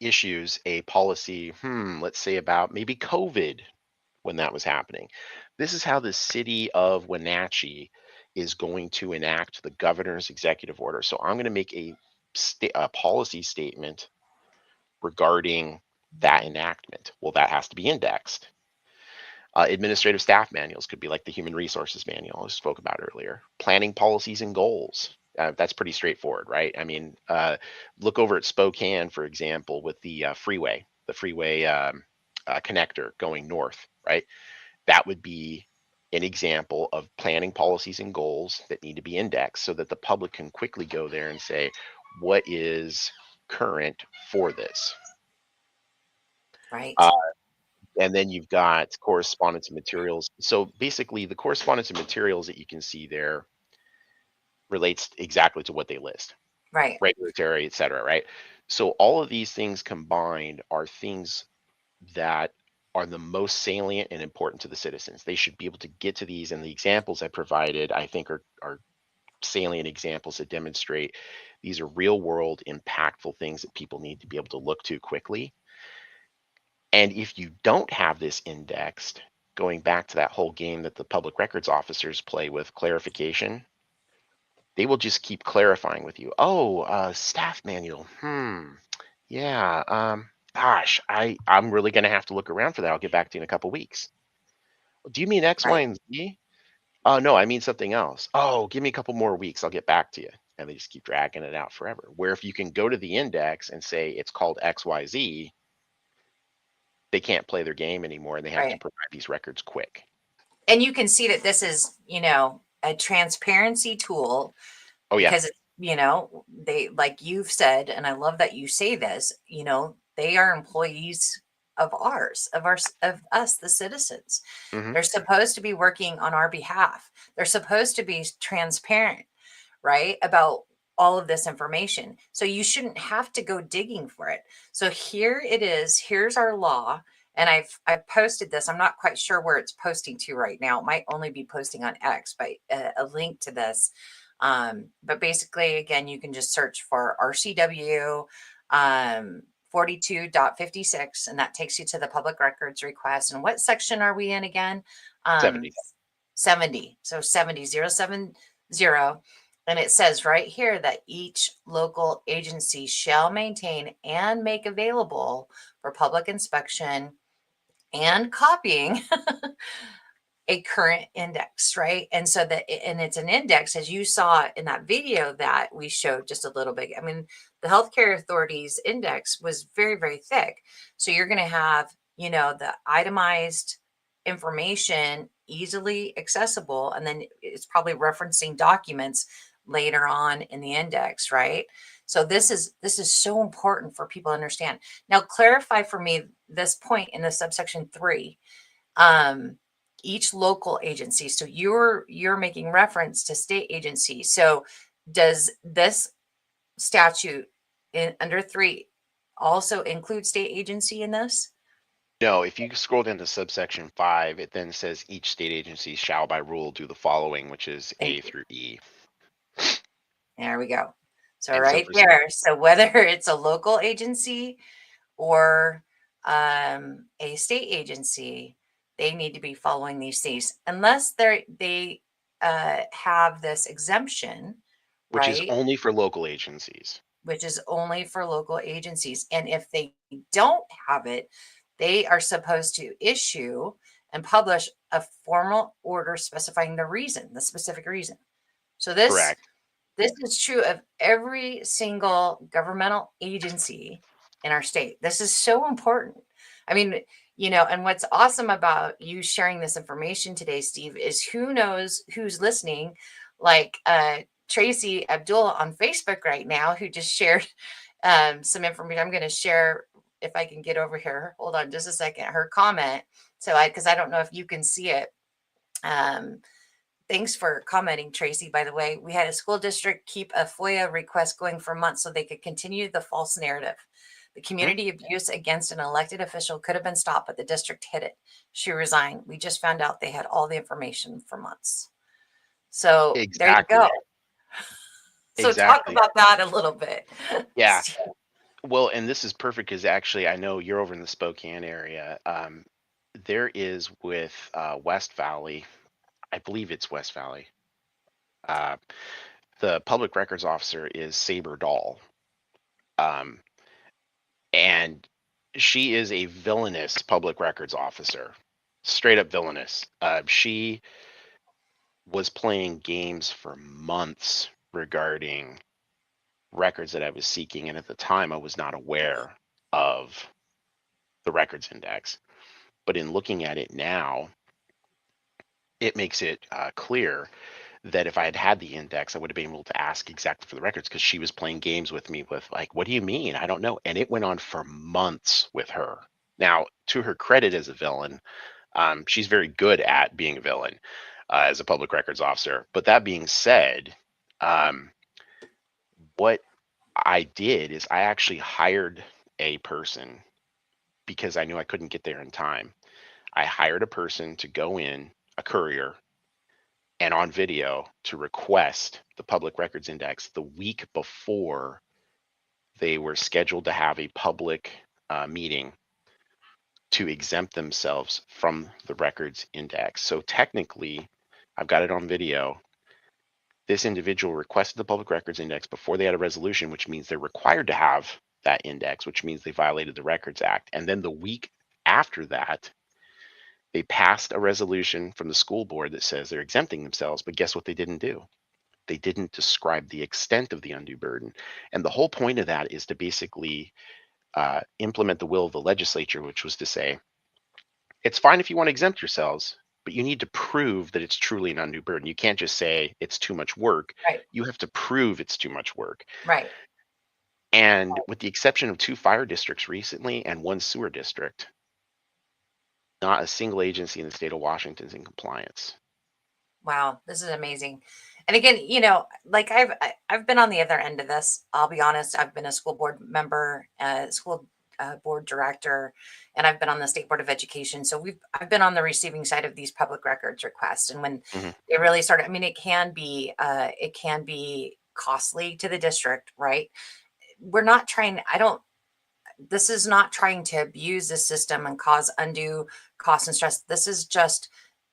issues a policy, let's say about maybe COVID when that was happening. This is how the city of Wenatchee is going to enact the governor's executive order. So I'm going to make a policy statement regarding that enactment. Well, that has to be indexed. Administrative staff manuals could be like the human resources manual I spoke about earlier. Planning policies and goals. That's pretty straightforward, right? I mean, look over at Spokane, for example, with the freeway connector going north, right? That would be an example of planning policies and goals that need to be indexed so that the public can quickly go there and say, what is current for this? Right. And then you've got correspondence and materials. So basically the correspondence and materials that you can see there relates exactly to what they list. Right. Regulatory, et cetera, right? So all of these things combined are things that are the most salient and important to the citizens. They should be able to get to these, and the examples I provided, I think, are salient examples that demonstrate these are real world impactful things that people need to be able to look to quickly. And if you don't have this indexed, going back to that whole game that the public records officers play with clarification, they will just keep clarifying with you. Oh, staff manual. Yeah. Gosh, I'm really going to have to look around for that. I'll get back to you in a couple weeks. Do you mean X, Y, Right. and Z? Oh, no, I mean something else. Oh, give me a couple more weeks. I'll get back to you. And they just keep dragging it out forever. Where if you can go to the index and say it's called XYZ, they can't play their game anymore and they have to Right. provide these records quick. And you can see that this is, a transparency tool Oh, yeah. because, they, like you've said, and I love that you say this, they are employees of of us, the citizens. Hmm. They're supposed to be working on our behalf. They're supposed to be transparent, right, about all of this information. So you shouldn't have to go digging for it. So here it is. Here's our law. And I've posted this. I'm not quite sure where it's posting to right now. It might only be posting on X, but a link to this. But basically, again, you can just search for RCW 42.56, and that takes you to the public records request. And what section are we in again? 70. 70. So 70070. And it says right here that each local agency shall maintain and make available for public inspection and copying a current index, right? And so and it's an index, as you saw in that video that we showed just a little bit. I mean, the healthcare authority's index was very, very thick. So you're going to have, the itemized information easily accessible, and then it's probably referencing documents later on in the index, right? So this is so important for people to understand. Now, clarify for me this point in the subsection 3. Each local agency. So you're making reference to state agency. So does this statute under 3 also include state agency in this? No, if you scroll down to subsection 5, it then says each state agency shall by rule do the following, which is Thank A you. through E. There we go. So And so right there. So whether it's a local agency or a state agency, they need to be following these things unless they have this exemption, which is right? only for local agencies. Which is only for local agencies. And if they don't have it, they are supposed to issue and publish a formal order specifying the specific reason. So Correct. this is true of every single governmental agency in our state. This is so important. I mean, and what's awesome about you sharing this information today, Steve, is who knows who's listening, like Tracy Abdul on Facebook right now, who just shared some information. I'm going to share, if I can get over here. Hold on just a second. Her comment. So because I don't know if you can see it. Thanks for commenting, Tracy. By the way, we had a school district keep a FOIA request going for months so they could continue the false narrative. The community abuse against an elected official could have been stopped, but the district hid it. She resigned. We just found out they had all the information for months. So there you Exactly. go. So Exactly. talk about that a little bit. Yeah. Well, and this is perfect because actually I know you're over in the Spokane area. There is with West Valley, I believe it's West Valley. The public records officer is Saber Dahl. And she is a villainous public records officer, straight up villainous. She was playing games for months regarding records that I was seeking. And at the time, I was not aware of the records index. But in looking at it now, it makes it clear that if I had had the index, I would have been able to ask exactly for the records because she was playing games with me with like, what do you mean? I don't know. And it went on for months with her. Now, to her credit as a villain, she's very good at being a villain as a public records officer. But that being said, what I did is I actually hired a person because I knew I couldn't get there in time. I hired a person to go in, a courier, and on video to request the public records index the week before they were scheduled to have a public meeting to exempt themselves from the records index. So technically, I've got it on video. This individual requested the public records index before they had a resolution, which means they're required to have that index, which means they violated the Records Act. And then the week after that, they passed a resolution from the school board that says they're exempting themselves. But guess what they didn't do? They didn't describe the extent of the undue burden. And the whole point of that is to basically implement the will of the legislature, which was to say, it's fine if you want to exempt yourselves, but you need to prove that it's truly an undue burden. You can't just say it's too much work. Right. You have to prove it's too much work. Right. And with the exception of 2 fire districts recently and 1 sewer district, not a single agency in the state of Washington is in compliance. Wow, this is amazing. And again, like I've been on the other end of this. I'll be honest. I've been a school board member, school board director, and I've been on the state board of education. So I've been on the receiving side of these public records requests. And when they really started, I mean, it can be costly to the district, right? We're not trying. This is not trying to abuse the system and cause undue cost and stress. This is just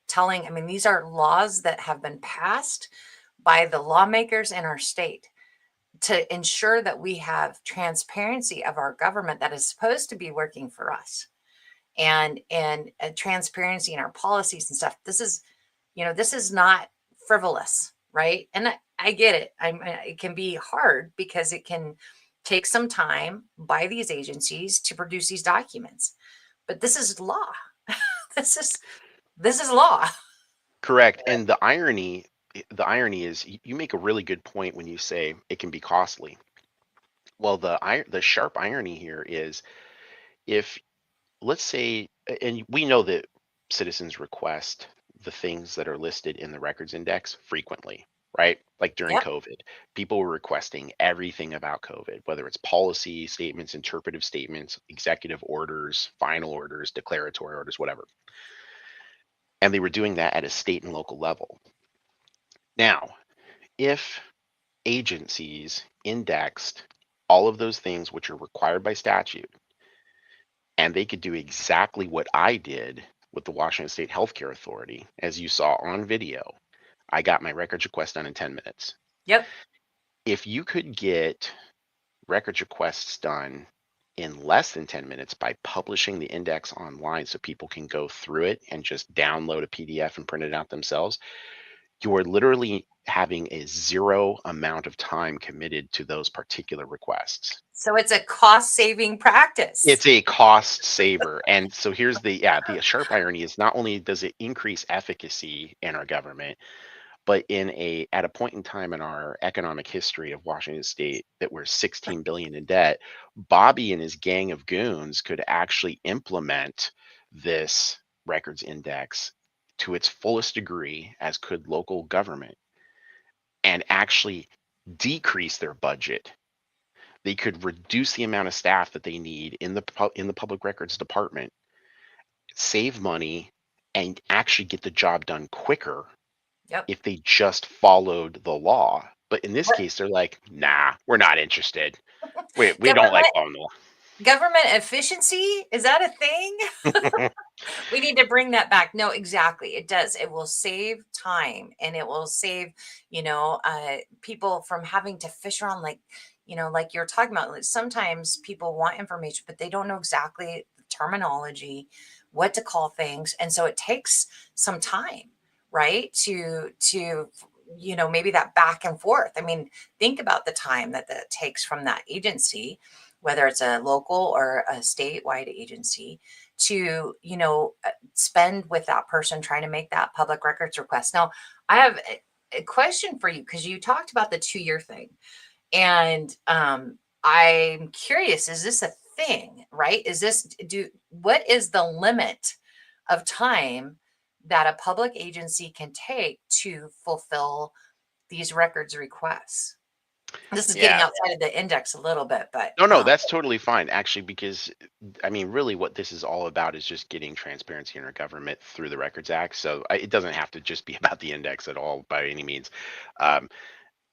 telling, I mean, these are laws that have been passed by the lawmakers in our state to ensure that we have transparency of our government that is supposed to be working for us, and transparency in our policies and stuff. This is, this is not frivolous, right? And I get it. It can be hard because it can take some time by these agencies to produce these documents, but this is law. this is law. Correct. And the irony is you make a really good point when you say it can be costly. Well, the sharp irony here is, if, let's say, and we know that citizens request the things that are listed in the records index frequently, right? Like during Yep. COVID, people were requesting everything about COVID, whether it's policy statements, interpretive statements, executive orders, final orders, declaratory orders, whatever. And they were doing that at a state and local level. Now, if agencies indexed all of those things which are required by statute, and they could do exactly what I did with the Washington State Healthcare Authority, as you saw on video, I got my records request done in 10 minutes. Yep. If you could get records requests done in less than 10 minutes by publishing the index online so people can go through it and just download a PDF and print it out themselves, you are literally having a zero amount of time committed to those particular requests. So it's a cost-saving practice. It's a cost saver. And so here's the sharp irony is, not only does it increase efficacy in our government, but at a point in time in our economic history of Washington State that we're 16 billion in debt, Bobby and his gang of goons could actually implement this records index to its fullest degree, as could local government, and actually decrease their budget. They could reduce the amount of staff that they need in the public records department, save money, and actually get the job done quicker. Yep. If they just followed the law. But in this case, they're like, nah, we're not interested. We don't like following the law. Government efficiency, is that a thing? We need to bring that back. No, exactly. It does. It will save time, and it will save, people from having to fish around, like you're talking about. Like, sometimes people want information, but they don't know exactly the terminology, what to call things. And so it takes some time, right? To maybe that back and forth. I mean, think about the time that takes from that agency, whether it's a local or a statewide agency, to spend with that person trying to make that public records request. Now, I have a question for you, because you talked about the 2-year thing, and I'm curious, is this a thing, right? What is the limit of time that a public agency can take to fulfill these records requests? This is getting outside of the index a little bit, but no, that's totally fine, actually, because I mean, really what this is all about is just getting transparency in our government through the Records Act. So it doesn't have to just be about the index at all by any means.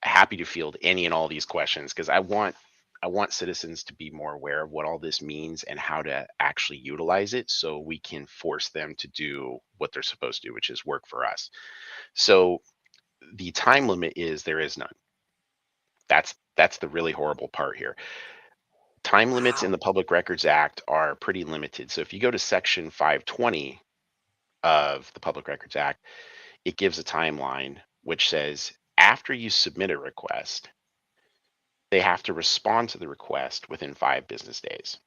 Happy to field any and all these questions, because I want I want citizens to be more aware of what all this means and how to actually utilize it so we can force them to do what they're supposed to do, which is work for us. So the time limit is there is none. That's the really horrible part here. Time limits in Wow. the Public Records Act are pretty limited. So if you go to Section 520 of the Public Records Act, it gives a timeline which says after you submit a request, they have to respond to the request within 5 business days.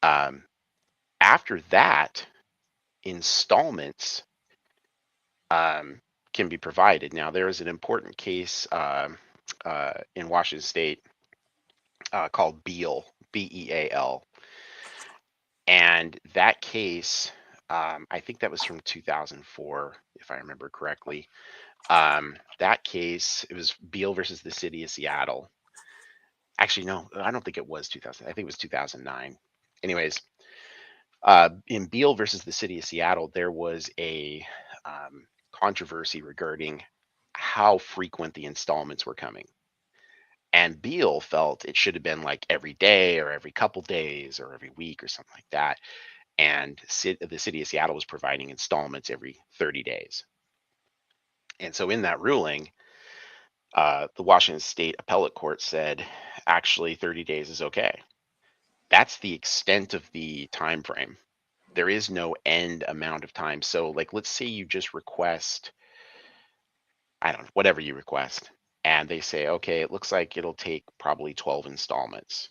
Um, After that, installments can be provided. Now, there is an important case in Washington State called Beal, Beal, and that case, I think that was from 2004, if I remember correctly. That case, it was Beal versus the city of Seattle. Actually, no, I don't think it was 2000. I think it was 2009. Anyways, in Beal versus the city of Seattle, there was a controversy regarding how frequent the installments were coming. And Beal felt it should have been like every day or every couple days or every week or something like that. And the city of Seattle was providing installments every 30 days. And so in that ruling, the Washington State Appellate Court said, actually, 30 days is okay. That's the extent of the time frame. There is no end amount of time. So, like, let's say you just request, I don't know, whatever you request, and they say, okay, it looks like it'll take probably 12 installments.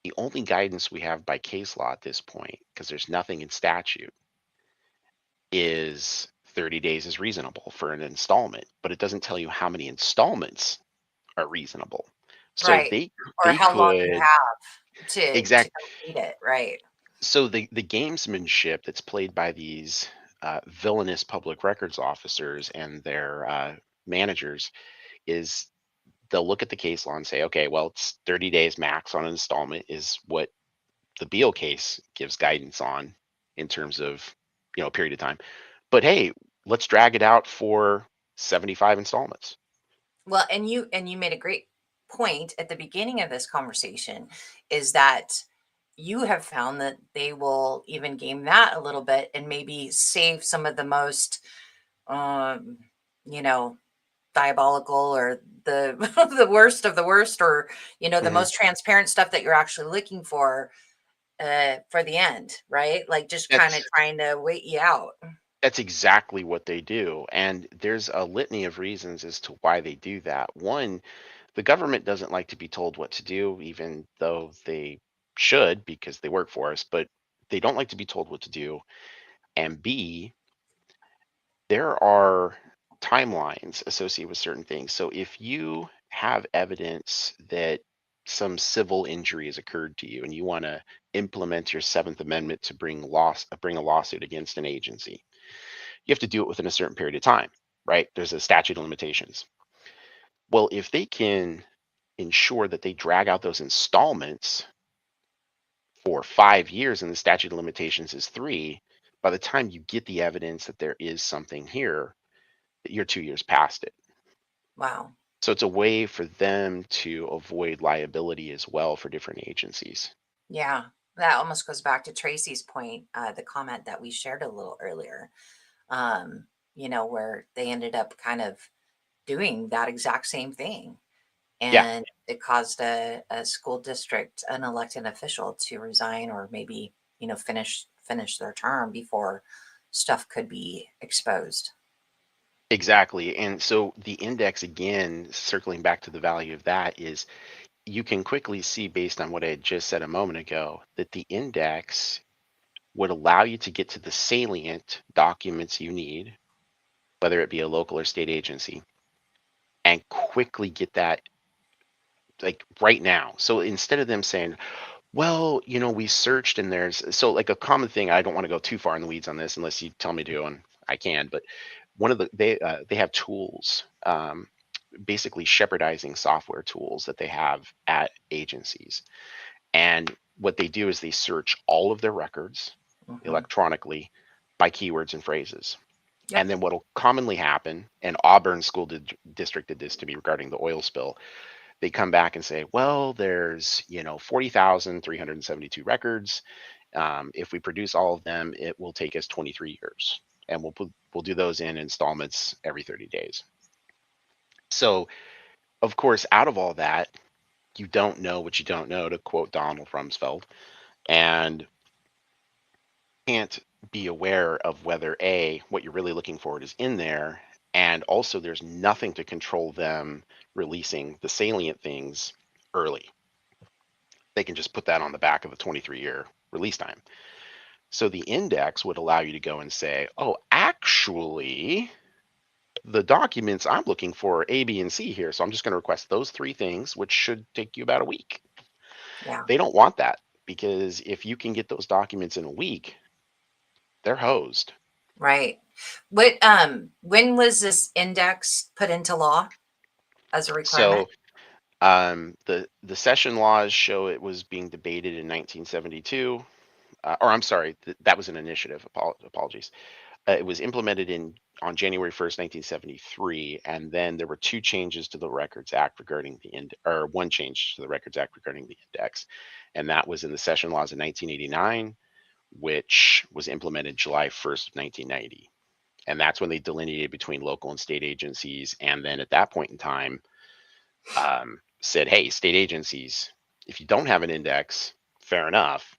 The only guidance we have by case law at this point, because there's nothing in statute, is 30 days is reasonable for an installment, but it doesn't tell you how many installments are reasonable. So Right. they Or they how long you could have to exact complete it. Right. so the gamesmanship that's played by these villainous public records officers and their managers is they'll look at the case law and say, okay, well, it's 30 days max on an installment is what the Beal case gives guidance on in terms of a period of time. But hey, let's drag it out for 75 installments. Well, and you made a great point at the beginning of this conversation is that you have found that they will even game that a little bit and maybe save some of the most um you know diabolical or the the worst of the worst or the Mhm. most transparent stuff that you're actually looking for the end, right? Like just kind of That's trying to wait you out. That's exactly what they do. And there's a litany of reasons as to why they do that. One, the government doesn't like to be told what to do, even though they should because they work for us, but they don't like to be told what to do. And B, there are timelines associated with certain things. So if you have evidence that some civil injury has occurred to you and you want to implement your Seventh Amendment to bring a lawsuit against an agency, you have to do it within a certain period of time, right? There's a statute of limitations. Well, if they can ensure that they drag out those installments for 5 years and the statute of limitations is 3, by the time you get the evidence that there is something here, you're 2 years past it. Wow. So it's a way for them to avoid liability as well for different agencies. Yeah, that almost goes back to Tracy's point, the comment that we shared a little earlier, where they ended up kind of doing that exact same thing. Yeah, And it caused a school district, an elected official to resign or maybe, finish their term before stuff could be exposed. exactly. And so the index, again, circling back to the value of that, is you can quickly see based on what I had just said a moment ago that the index would allow you to get to the salient documents you need, whether it be a local or state agency, and quickly get that like right now. So instead of them saying, well, we searched and like a common thing, I don't want to go too far in the weeds on this unless you tell me to, and I can, but they have tools, basically shepherdizing software tools that they have at agencies. And what they do is they search all of their records Hmm. electronically by keywords and phrases. And Yep. then what will commonly happen, and Auburn School District did this to me regarding the oil spill, they come back and say, well, there's 40,372 records. If we produce all of them, it will take us 23 years, and we'll do those in installments every 30 days. So, of course, out of all that, you don't know what you don't know, to quote Donald Rumsfeld, and can't be aware of whether what you're really looking for is in there, and also there's nothing to control them releasing the salient things early. They can just put that on the back of the 23-year release time. So the index would allow you to go and say, oh, actually, the documents I'm looking for are A, B, and C here. So I'm just going to request those 3 things, which should take you about a week. Yeah. They don't want that, because if you can get those documents in a week, they're hosed. Right. What when was this index put into law as a requirement? So the session laws show it was being debated in 1972. Or I'm sorry, that was an initiative. Apologies. It was implemented on January 1st, 1973, and then there were 2 changes to the Records Act regarding or 1 change to the Records Act regarding the index, and that was in the session laws in 1989, which was implemented July 1st of 1990, and that's when they delineated between local and state agencies, and then at that point in time, said, hey, state agencies, if you don't have an index, fair enough,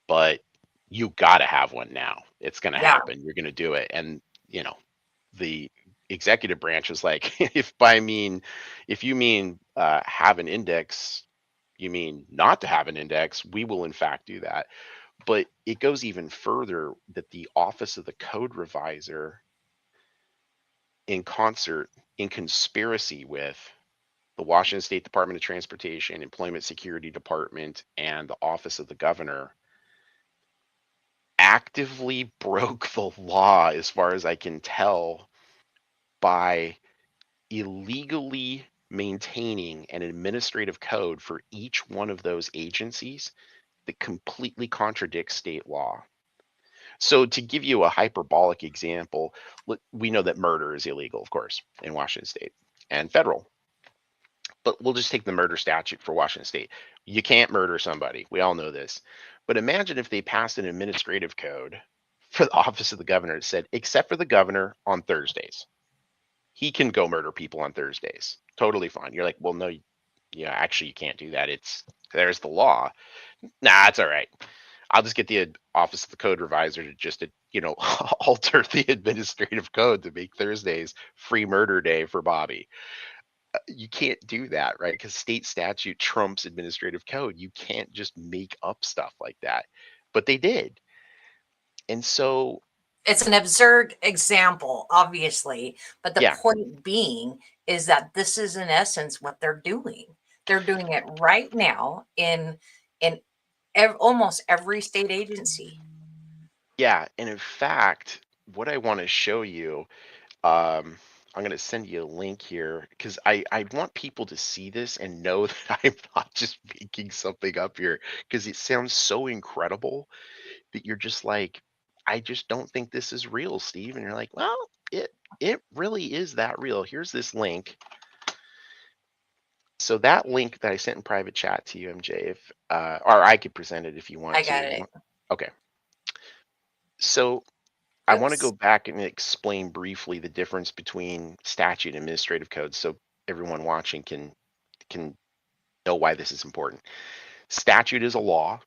but you got to have one now. It's going to Yeah. happen. You're going to do it. And, the executive branch is like, if you mean have an index, you mean not to have an index, we will in fact do that. But it goes even further, that the Office of the Code Reviser, in concert, in conspiracy with the Washington State Department of Transportation, Employment Security Department, and the Office of the Governor, actively broke the law, as far as I can tell, by illegally maintaining an administrative code for each one of those agencies that completely contradicts state law. So, to give you a hyperbolic example, we know that murder is illegal, of course, in Washington State and federal. But we'll just take the murder statute for Washington State. You can't murder somebody. We all know this. But imagine if they passed an administrative code for the Office of the Governor that said, except for the governor on Thursdays, he can go murder people on Thursdays. Totally fine. You're like, well, no, yeah, actually, you can't do that. There's the law. Nah, it's all right. I'll just get the Office of the Code Reviser to just, alter the administrative code to make Thursdays free murder day for Bobby. You can't do that, right? Because state statute trumps administrative code. You can't just make up stuff like that. But they did. And so, It's an absurd example, obviously, but the yeah, point being is that this is in essence what they're doing. They're doing it right now in almost every state agency. yeah. And in fact, what I want to show you, I'm going to send you a link here, because I want people to see this and know that I'm not just making something up here, because it sounds so incredible that you're just like, I just don't think this is real, Steve. And you're like, well, it really is that real. Here's this link. So that link that I sent in private chat to you, MJ, if or I could present it if you want I to. got it. Okay. So I want to go Oops. back and explain briefly the difference between statute and administrative code, so everyone watching can know why this is important. Statute is a law.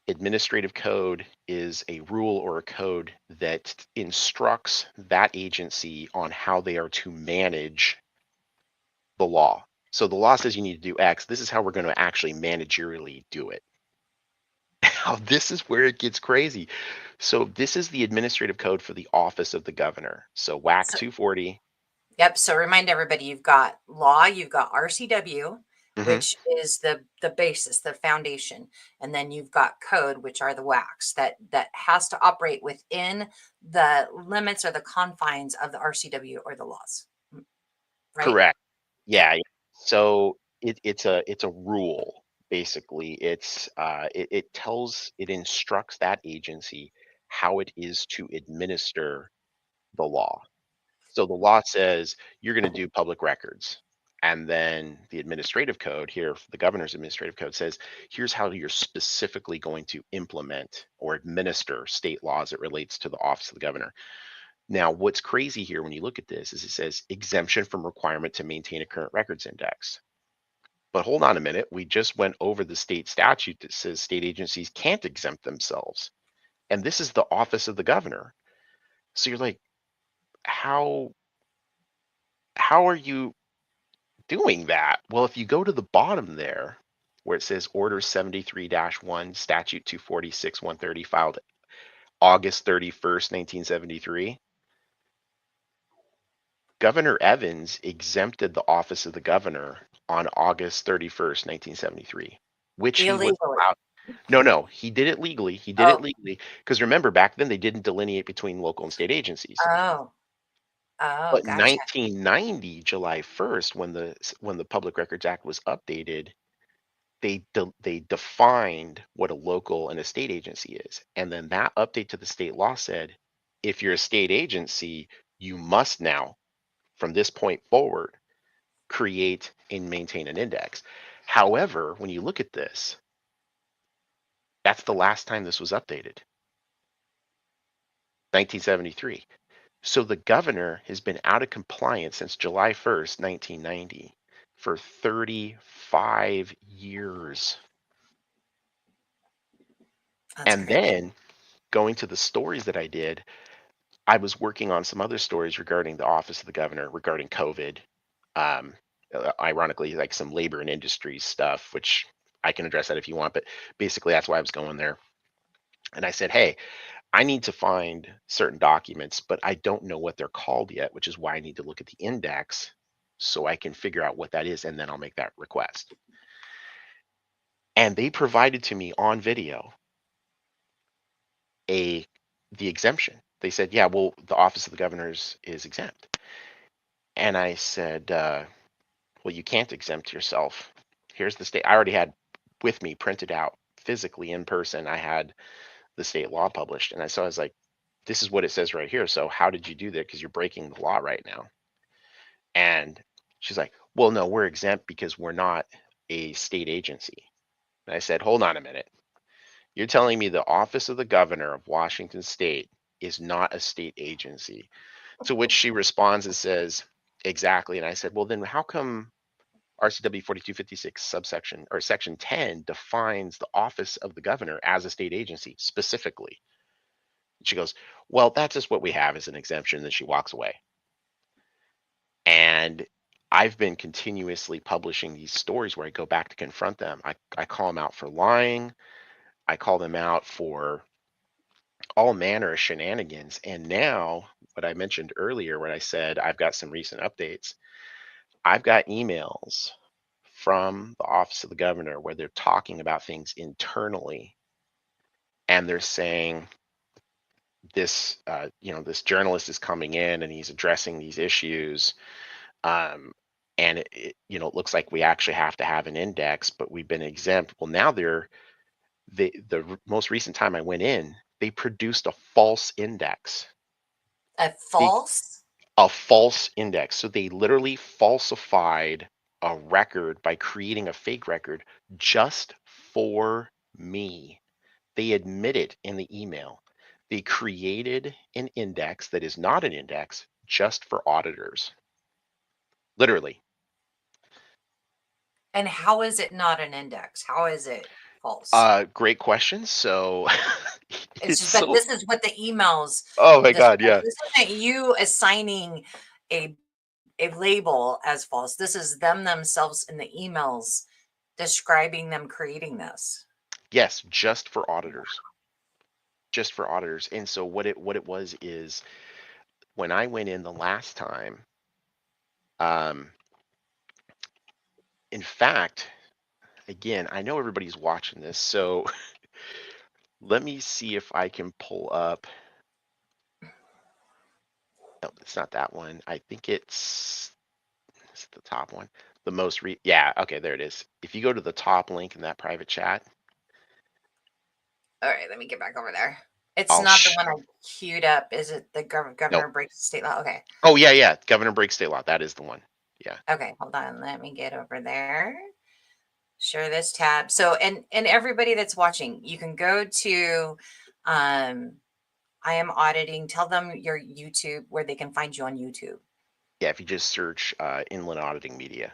Administrative code is a rule or a code that instructs that agency on how they are to manage the law. So the law says you need to do X. This is how we're going to actually managerially do it. Now, this is where it gets crazy. So this is the administrative code for the Office of the Governor. So WAC So, 240. yep. So remind everybody, you've got law, you've got RCW, Mhm. which is the basis, the foundation, and then you've got code, which are the WACs that has to operate within the limits or the confines of the RCW or the laws. Right? Correct. Okay. Yeah. So it's a rule, basically. It instructs that agency how it is to administer the law. So the law says you're going to do public records. And then the administrative code here, the governor's administrative code says, here's how you're specifically going to implement or administer state laws that relates to the office of the governor. Now, what's crazy here when you look at this is it says exemption from requirement to maintain a current records index. But hold on a minute, we just went over the state statute that says state agencies can't exempt themselves. And this is the office of the governor. So you're like, how are you doing that? Well, if you go to the bottom there, where it says Order 73-1, Statute 246-130, filed August 31st, 1973, Governor Evans exempted the office of the governor on August 31st, 1973, which he was Illegally. allowed. No, he did it legally. He did it legally because remember, back then they didn't delineate between local and state agencies. Oh, But gotcha. 1990, July 1st, when the Public Records Act was updated, they defined what a local and a state agency is. And then that update to the state law said, if you're a state agency, you must now, from this point forward, create and maintain an index. However, when you look at this, that's the last time this was updated, 1973. So the governor has been out of compliance since July 1st, 1990 for 35 years. That's And crazy. then going to the stories that I did, I was working on some other stories regarding the office of the governor, regarding COVID. Ironically, like some labor and industry stuff, which I can address that if you want, but basically that's why I was going there. And I said, hey, I need to find certain documents, but I don't know what they're called yet, which is why I need to look at the index so I can figure out what that is, and then I'll make that request. And they provided to me on video the exemption. They said, yeah, well, the office of the governors is exempt. And I said, well, you can't exempt yourself. Here's the state. I already had with me printed out physically in person. I had the state law published. And so I was like, this is what it says right here. So how did you do that? Because you're breaking the law right now. And she's like, well, no, we're exempt because we're not a state agency. And I said, hold on a minute. You're telling me the office of the governor of Washington State is not a state agency? To which she responds and says, exactly. And I said, well, then how come RCW 4256 subsection or section 10 defines the office of the governor as a state agency specifically? She goes, well, that's just what we have as an exemption. Then she walks away. And I've been continuously publishing these stories where I go back to confront them. I call them out for lying. I call them out for all manner of shenanigans. And now, what I mentioned earlier, when I said I've got some recent updates, I've got emails from the office of the governor where they're talking about things internally, and they're saying this, this journalist is coming in and he's addressing these issues, and it looks like we actually have to have an index, but we've been exempt. Well, now the most recent time I went in, they produced a false index. A false? A false index. So they literally falsified a record by creating a fake record just for me. They admit it in the email. They created an index that is not an index just for auditors. Literally. And how is it not an index? How is it false? Great question. So It's just, but this is what the emails. Oh my God, yeah. This isn't you assigning a label as false. This is them themselves in the emails describing them creating this. Yes, just for auditors. Just for auditors. And so what it was is when I went in the last time, in fact, again, I know everybody's watching this, so let me see if I can pull up. No, it's not that one. I think it's the top one. The most yeah, okay, there it is. If you go to the top link in that private chat. All right, let me get back over there. It's not the one I queued up. Is it the governor breaks state law? Okay. Oh, yeah. Governor breaks state law. That is the one. Yeah. Okay, hold on. Let me get over there. Share this tab. So, and everybody that's watching, you can go to I am auditing. Tell them your YouTube, where they can find you on YouTube. Yeah, if you just search Inland Auditing Media.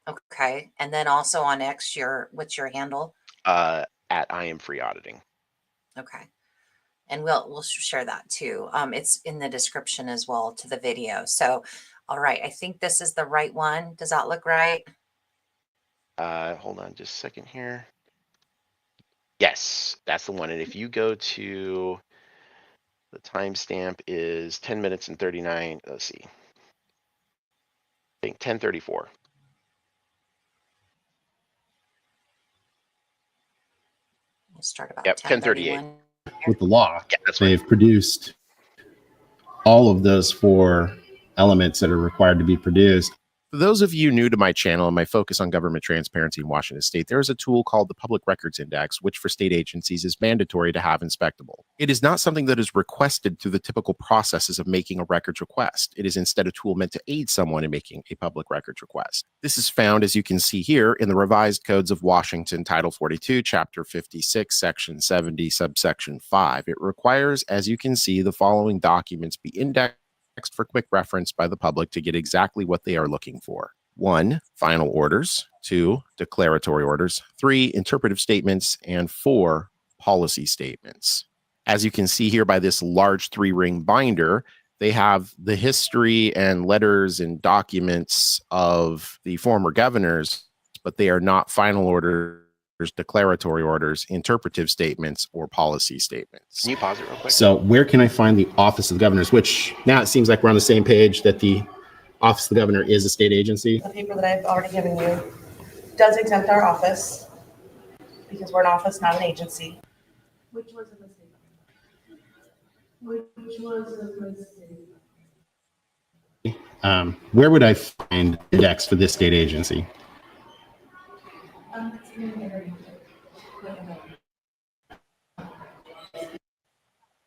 Okay. And then also on X, what's your handle? At I Am Free Auditing. Okay. And we'll share that too. It's in the description as well to the video. So, all right, I think this is the right one. Does that look right? Hold on just a second here. Yes, that's the one. And if you go to the timestamp is 10 minutes and 39. Let's see. I think 10:34. We'll start about Yep, 10:38. 10:31. With the law, Yeah, that's right. they've produced all of those 4 elements that are required to be produced. For those of you new to my channel and my focus on government transparency in Washington State, there is a tool called the Public Records Index, which for state agencies is mandatory to have inspectable. It is not something that is requested through the typical processes of making a records request. It is instead a tool meant to aid someone in making a public records request. This is found, as you can see here, in the Revised Codes of Washington, Title 42, Chapter 56, Section 70, Subsection 5. It requires, as you can see, the following documents be indexed for quick reference by the public to get exactly what they are looking for. 1, final orders. 2, declaratory orders. 3, interpretive statements. And 4, policy statements. As you can see here by this large 3-ring binder, they have the history and letters and documents of the former governors, but they are not final orders, declaratory orders, interpretive statements, or policy statements. Can you pause it real quick? So where can I find the Office of the Governors, which now it seems like we're on the same page that the Office of the Governor is a state agency? The paper that I've already given you does exempt our office because we're an office, not an agency. Which was a mistake. Where would I find index for this state agency?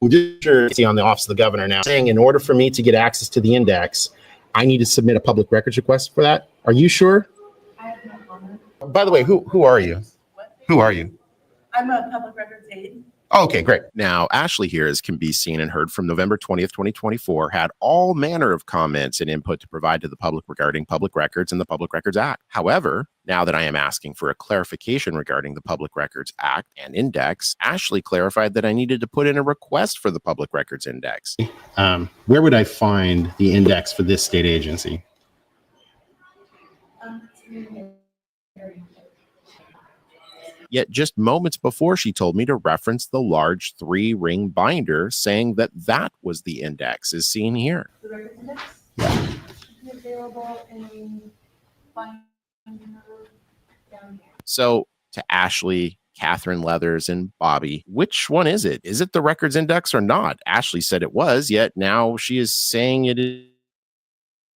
Well, just sure see on the Office of the Governor now saying in order for me to get access to the index, I need to submit a public records request for that. Are you sure? I have no comment. By the way, who are you? Who are you? I'm a public records aide. Oh, okay, great. Now, Ashley here, as can be seen and heard from November 20th, 2024, had all manner of comments and input to provide to the public regarding public records and the Public Records Act. However, now that I am asking for a clarification regarding the Public Records Act and Index, Ashley clarified that I needed to put in a request for the Public Records Index. Where would I find the index for this state agency? Yet just moments before, she told me to reference the large 3-ring binder saying that that was the index as seen here. The records index? Yeah. Should be available in binder down here. So to Ashley, Catherine Leathers, and Bobby, which one is it? Is it the records index or not? Ashley said it was, yet now she is saying it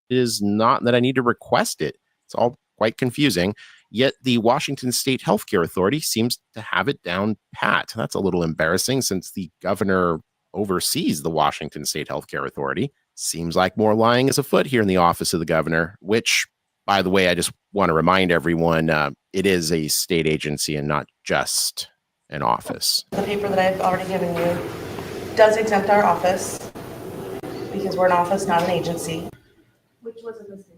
is not, that I need to request it. It's all quite confusing. Yet the Washington State Healthcare Authority seems to have it down pat. That's a little embarrassing since the governor oversees the Washington State Healthcare Authority. Seems like more lying is afoot here in the office of the governor, which, by the way, I just want to remind everyone, it is a state agency and not just an office. The paper that I've already given you does exempt our office because we're an office, not an agency. Which was a mistake.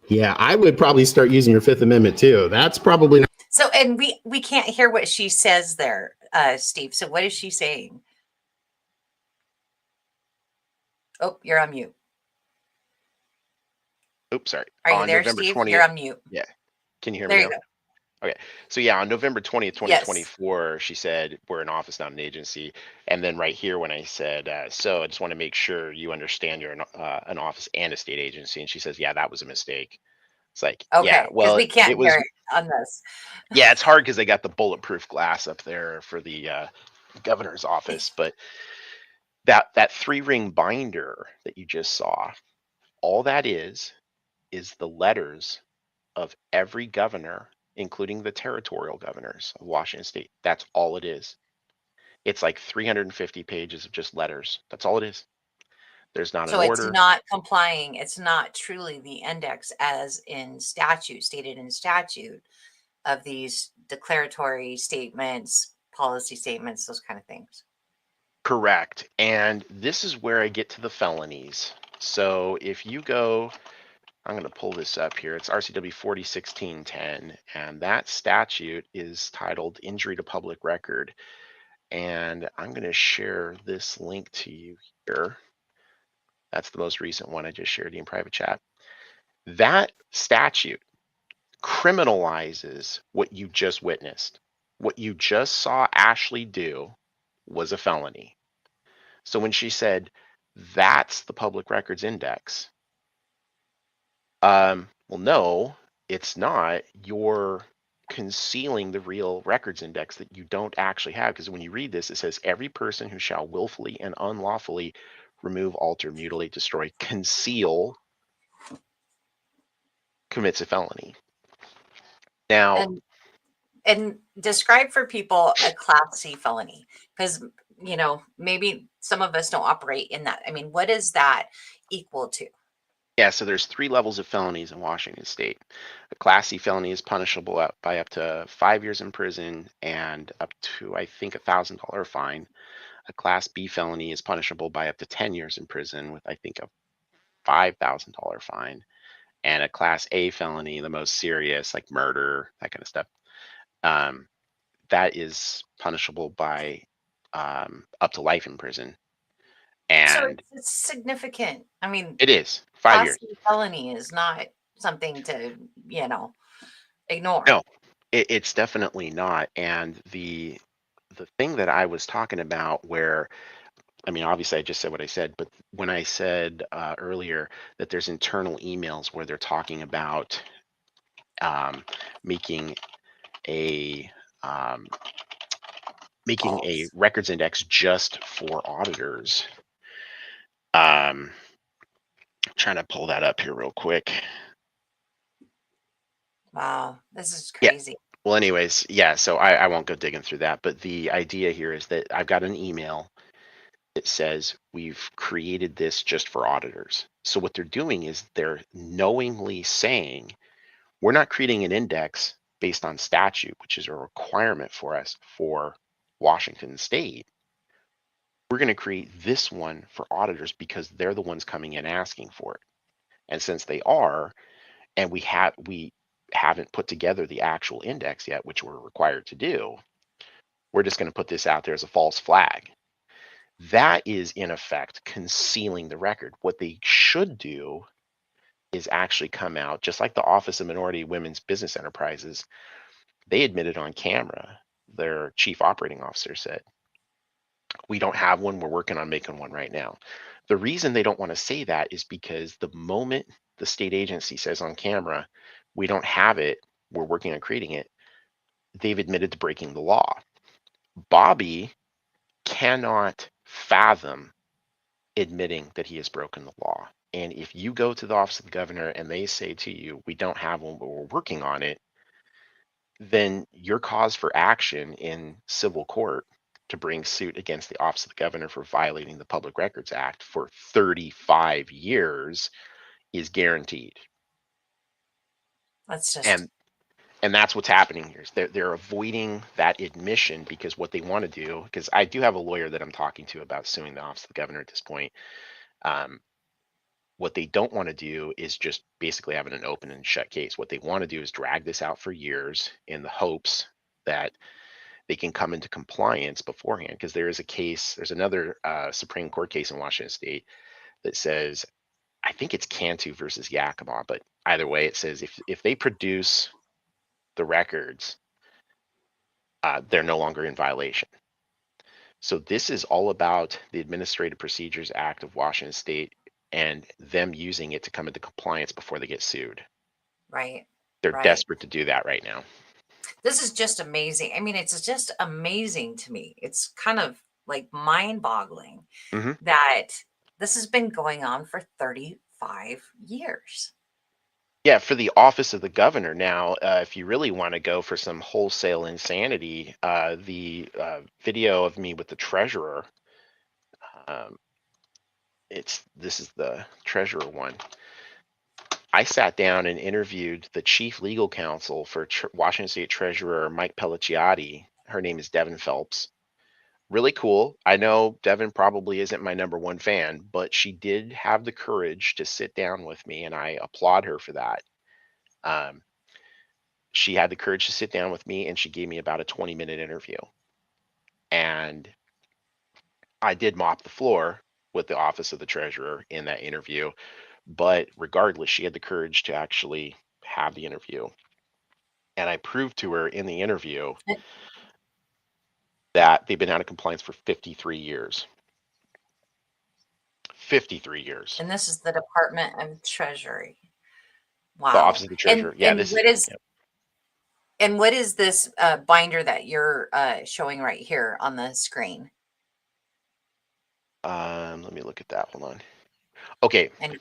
Yeah, I would probably start using your Fifth Amendment too. That's probably not. So, and we can't hear what she says there, Steve. So what is she saying? Oh, you're on mute. Oops, sorry. Are you On there, November Steve? 20th, You're on mute. Yeah. Can you hear me There now? you go. Okay. So yeah, on November 20th, Yes. 2024, she said, we're an office, not an agency. And then right here, when I said, so I just want to make sure you understand you're an office and a state agency. And she says, yeah, that was a mistake. It's like, Okay. yeah, well, we can't it was, hear it on this. yeah, it's hard because they got the bulletproof glass up there for the governor's office. But that 3-ring binder that you just saw, all that is the letters of every governor, including the territorial governors of Washington State. That's all it is. It's like 350 pages of just letters. That's all it is. There's not an So it's order. not complying. It's not truly the index as in statute, stated in statute of these declaratory statements, policy statements, those kind of things. Correct. And this is where I get to the felonies. So if you go, I'm going to pull this up here. It's RCW 401610, and that statute is titled Injury to Public Record. And I'm going to share this link to you here. That's the most recent one I just shared in private chat. That statute criminalizes what you just witnessed. What you just saw Ashley do was a felony. So when she said, that's the public records index, well, no, it's not. You're concealing the real records index that you don't actually have. Because when you read this, it says every person who shall willfully and unlawfully remove, alter, mutilate, destroy, conceal commits a felony. Now, And describe for people a Class C felony, because maybe some of us don't operate in that. I mean, what is that equal to? yeah, so there's 3 levels of felonies in Washington State. A Class C felony is punishable by up to 5 years in prison and up to, I think, $1,000 fine. A Class B felony is punishable by up to 10 years in prison with, I think, a $5,000 fine. And a Class A felony, the most serious, like murder, that kind of stuff, that is punishable by up to life in prison. So And it's significant. I mean, it is 5 Class years. C felony is not something to, ignore. No, it's definitely not. And the thing that I was talking about, where, I mean, obviously I just said what I said, but when I said earlier that there's internal emails where they're talking about making a records index just for auditors. Trying to pull that up here real quick. Wow, this is Yeah. crazy. Well, anyways, yeah, so I won't go digging through that, but the idea here is that I've got an email that says we've created this just for auditors. So what they're doing is they're knowingly saying we're not creating an index based on statute, which is a requirement for us for Washington State. We're going to create this one for auditors because they're the ones coming in asking for it. And since they are, and we haven't put together the actual index yet, which we're required to do, we're just going to put this out there as a false flag. That is, in effect, concealing the record. What they should do is actually come out, just like the Office of Minority Women's Business Enterprises. They admitted on camera, their chief operating officer said, we don't have one, we're working on making one right now. The reason they don't want to say that is because the moment the state agency says on camera, we don't have it, we're working on creating it, they've admitted to breaking the law. Bobby cannot fathom admitting that he has broken the law. And if you go to the office of the governor and they say to you, we don't have one, but we're working on it, then your cause for action in civil court to bring suit against the office of the governor for violating the Public Records Act for 35 years is guaranteed. That's just and that's what's happening here. They're avoiding that admission because what they want to do, because I do have a lawyer that I'm talking to about suing the office of the governor at this point. What they don't want to do is just basically having an open and shut case. What they want to do is drag this out for years in the hopes that they can come into compliance beforehand. Because there is a case, there's another Supreme Court case in Washington State that says, I think it's Cantu versus Yakima, but either way, it says if they produce the records, they're no longer in violation. So this is all about the Administrative Procedures Act of Washington State and them using it to come into compliance before they get sued. right. They're Right. desperate to do that right now. This is just amazing. I mean, it's just amazing to me. It's kind of like mind-boggling Mhm. that this has been going on for 35 years. Yeah, for the office of the governor. Now, if you really want to go for some wholesale insanity, the video of me with the treasurer, um, this is the treasurer one. I sat down and interviewed the chief legal counsel for Washington State Treasurer Mike Pelliciotti. Her name is Devin Phelps. Really cool. I know Devin probably isn't my #1 fan, but she did have the courage to sit down with me, and I applaud her for that. She had the courage to sit down with me, and she gave me about a 20-minute interview. And I did mop the floor with the office of the treasurer in that interview. But regardless, she had the courage to actually have the interview. And I proved to her in the interview that they've been out of compliance for 53 years. 53 years. And this is the Department of Treasury. The Wow. office of the treasurer. Yeah, this what is and what is this binder that you're showing right here on the screen? Let me look at that. Hold on. Okay, And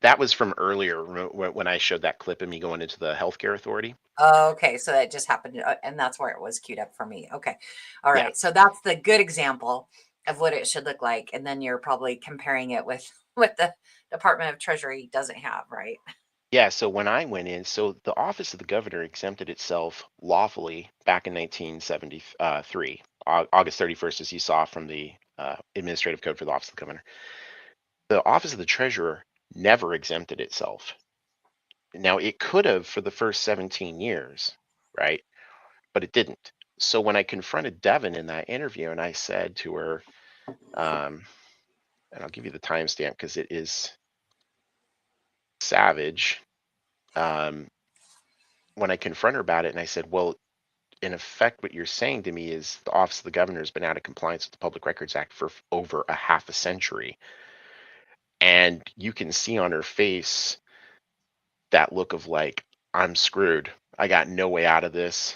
that was from earlier when I showed that clip of me going into the healthcare authority. okay, so that just happened, and that's where it was queued up for me. Okay, all right. Yeah. So that's the good example of what it should look like, and then you're probably comparing it with what the Department of Treasury doesn't have, right? Yeah, so when I went in, so the office of the governor exempted itself lawfully back in 1973, August 31st, as you saw from the administrative code for the office of the governor. The office of the treasurer never exempted itself. Now, it could have for the first 17 years, right? But it didn't. So when I confronted Devin in that interview and I said to her, and I'll give you the timestamp because it is savage. When I confront her about it and I said, well, in effect, what you're saying to me is the office of the governor has been out of compliance with the Public Records Act for over a half a century. And you can see on her face that look of like, I'm screwed. I got no way out of this.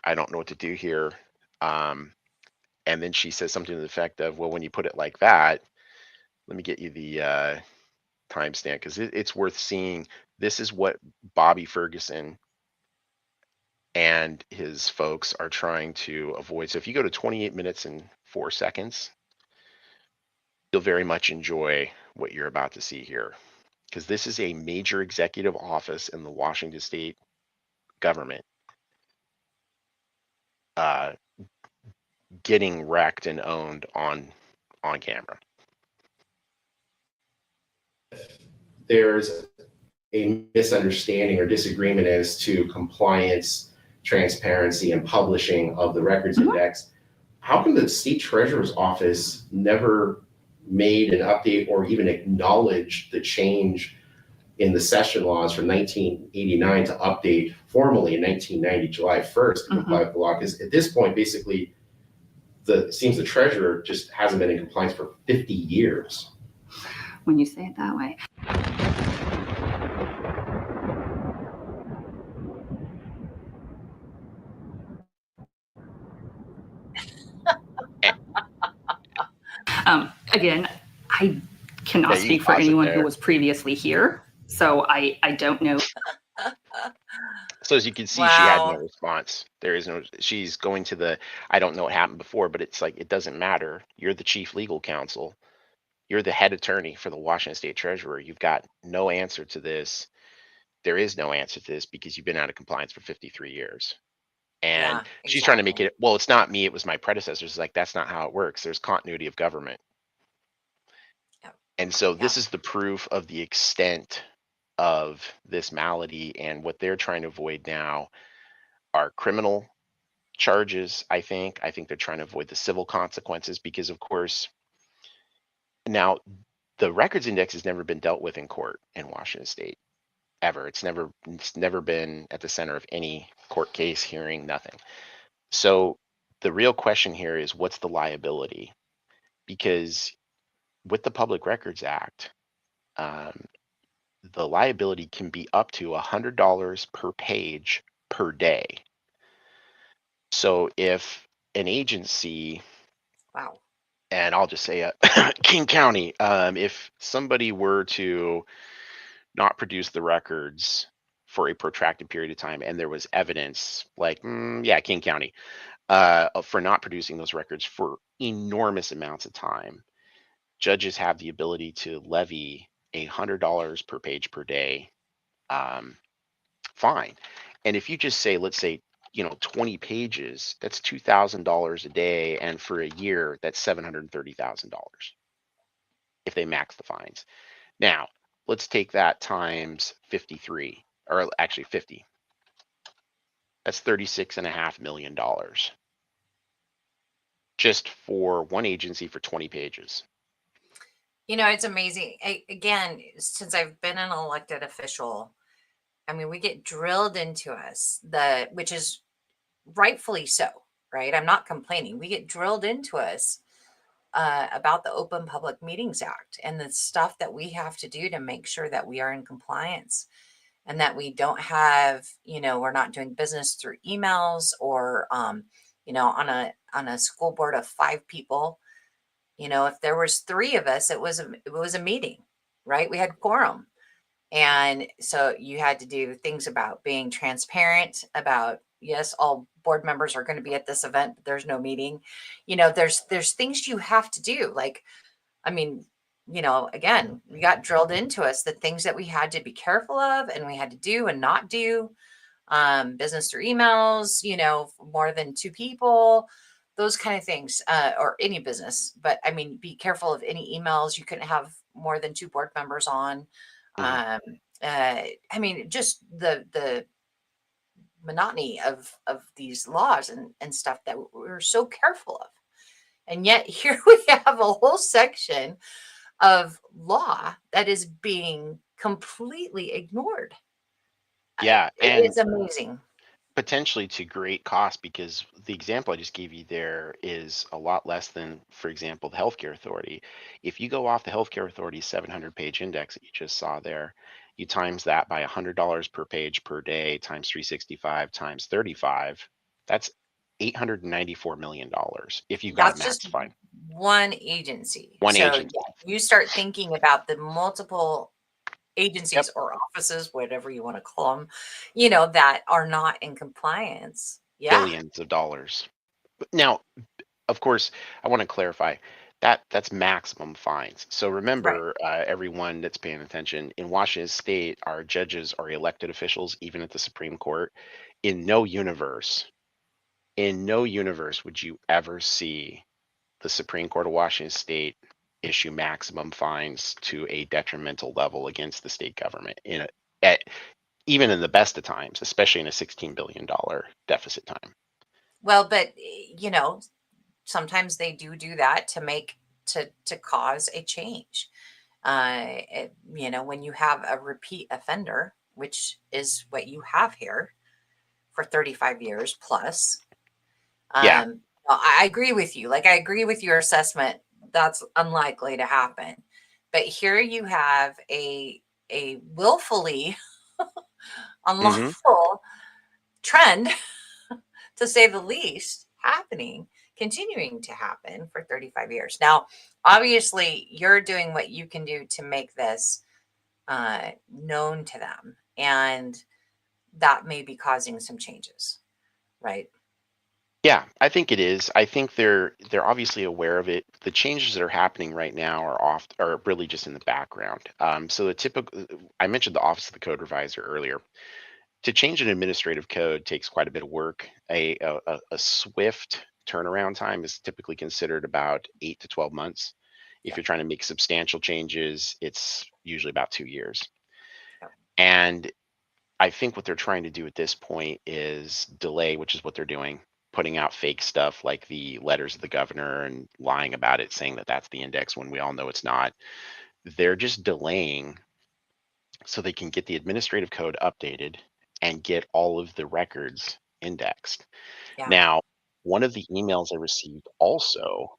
I don't know what to do here. And then she says something to the effect of, well, when you put it like that, let me get you the timestamp because it's worth seeing. This is what Bobby Ferguson and his folks are trying to avoid. So if you go to 28 minutes and 4 seconds, you'll very much enjoy what you're about to see here. Because this is a major executive office in the Washington State government getting wrecked and owned on camera. There's a misunderstanding or disagreement as to compliance, transparency, and publishing of the records index. How come the state treasurer's office never made an update or even acknowledged the change in the session laws from 1989 to update formally in 1990, July 1st, to comply with the law? Because at this point, basically, it seems the treasurer just hasn't been in compliance for 50 years. When you say it that way. Again, I cannot speak for anyone who was previously here, so I don't know. So as you can see, she had no response. There is no, she's going to the, I don't know what happened before, but it's like, it doesn't matter. You're the chief legal counsel. You're the head attorney for the Washington State Treasurer. You've got no answer to this. There is no answer to this because you've been out of compliance for 53 years. And she's trying to make it, well, it's not me, it was my predecessors. It's like, that's not how it works. There's continuity of government. And so this is the proof of the extent of this malady, and what they're trying to avoid now are criminal charges. I think they're trying to avoid the civil consequences because, of course, now the records index has never been dealt with in court in Washington State ever. It's never been at the center of any court case, hearing, nothing. So the real question here is, what's the liability? Because with the Public Records Act, the liability can be up to $100 per page per day. So if an agency, and I'll just say King County, if somebody were to not produce the records for a protracted period of time, and there was evidence, like, yeah, King County, for not producing those records for enormous amounts of time, judges have the ability to levy $100 per page per day fine. And if you just say, let's say, 20 pages, that's $2,000 a day, and for a year, that's $730,000 if they max the fines. Now, let's take that times 53, or actually 50. That's $36.5 million just for one agency for 20 pages. It's amazing. Again, since I've been an elected official, I mean, we get drilled into us, which is rightfully so, right? I'm not complaining. We get drilled into us about the Open Public Meetings Act and the stuff that we have to do to make sure that we are in compliance and that we don't have, we're not doing business through emails or, on a school board of 5 people. If there was 3 of us, it was a meeting, right? We had quorum. And so you had to do things about being transparent about, yes, all board members are going to be at this event, but there's no meeting. There's things you have to do. Like, I mean, again, we got drilled into us the things that we had to be careful of and we had to do and not do. Business through emails, more than 2 people, those kind of things, or any business. But I mean, be careful of any emails. You couldn't have more than 2 board members on. I mean, just the monotony of these laws and stuff that we're so careful of. And yet here we have a whole section of law that is being completely ignored. Yeah, and It's amazing. potentially to great cost, because the example I just gave you there is a lot less than, for example, the Healthcare Authority. If you go off the Healthcare Authority's 700-page index that you just saw there, you times that by $100 per page per day times 365 times 35, that's $894 million if you got a That's max just fine. one agency. One So agency. yeah, you start thinking about the multiple agencies Yep. or offices, whatever you want to call them, that are not in compliance. Yeah. Billions of dollars. Now, of course, I want to clarify that that's maximum fines. So Right. remember, everyone that's paying attention, in Washington State, our judges are elected officials, even at the Supreme Court. In no universe would you ever see the Supreme Court of Washington State issue maximum fines to a detrimental level against the state government even in the best of times, especially in a $16 billion deficit time. Well, but sometimes they do that to cause a change. When you have a repeat offender, which is what you have here for 35 years plus. Yeah. I agree with you. Like, I agree with your assessment. That's unlikely to happen. But here you have a willfully unlawful trend, to say the least, continuing to happen for 35 years. Now, obviously, you're doing what you can do to make this known to them, and that may be causing some changes, right? Yeah, I think it is. I think they're obviously aware of it. The changes that are happening right now are really just in the background. So the typical, I mentioned the Office of the Code Reviser earlier. To change an administrative code takes quite a bit of work. A swift turnaround time is typically considered about 8 to 12 months. If you're trying to make substantial changes, it's usually about 2 years. Yep. And I think what they're trying to do at this point is delay, which is what they're doing, putting out fake stuff like the letters of the governor and lying about it, saying that that's the index when we all know it's not. They're just delaying so they can get the administrative code updated and get all of the records indexed. Yeah. Now, one of the emails I received also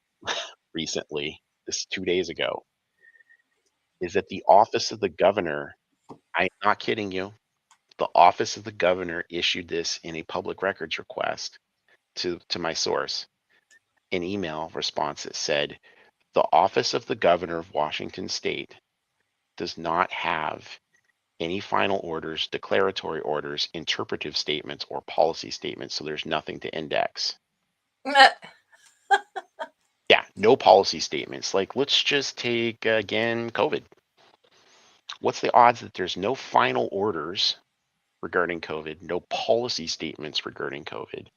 recently, this 2 days ago, is that the Office of the Governor, I'm not kidding you, the Office of the Governor issued this in a public records request to my source, an email response that said, the Office of the Governor of Washington State does not have any final orders, declaratory orders, interpretive statements, or policy statements. So there's nothing to index. Yeah, no policy statements. Like, let's just take, again, COVID. What's the odds that there's no final orders regarding COVID, no policy statements regarding COVID,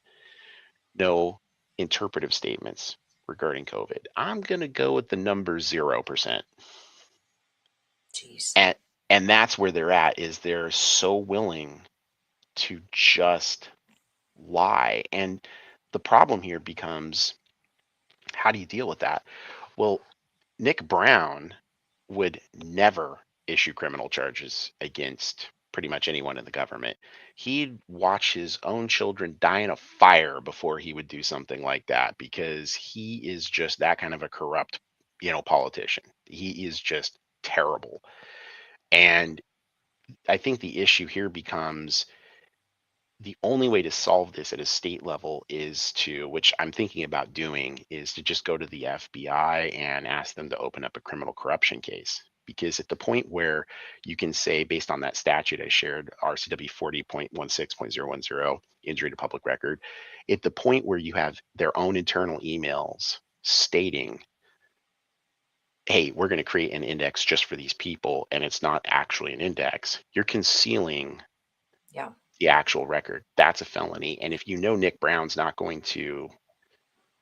no interpretive statements regarding COVID? I'm going to go with the number 0%. Jeez. And that's where they're at, is they're so willing to just lie. And the problem here becomes, how do you deal with that? Well, Nick Brown would never issue criminal charges against pretty much anyone in the government. He'd watch his own children die in a fire before he would do something like that, because he is just that kind of a corrupt, politician. He is just terrible. And I think the issue here becomes, the only way to solve this at a state level is to, which I'm thinking about doing, is to just go to the FBI and ask them to open up a criminal corruption case. Because at the point where you can say, based on that statute I shared, RCW 40.16.010, injury to public record, at the point where you have their own internal emails stating, hey, we're going to create an index just for these people, and it's not actually an index, you're concealing the actual record. That's a felony. And if Nick Brown's not going to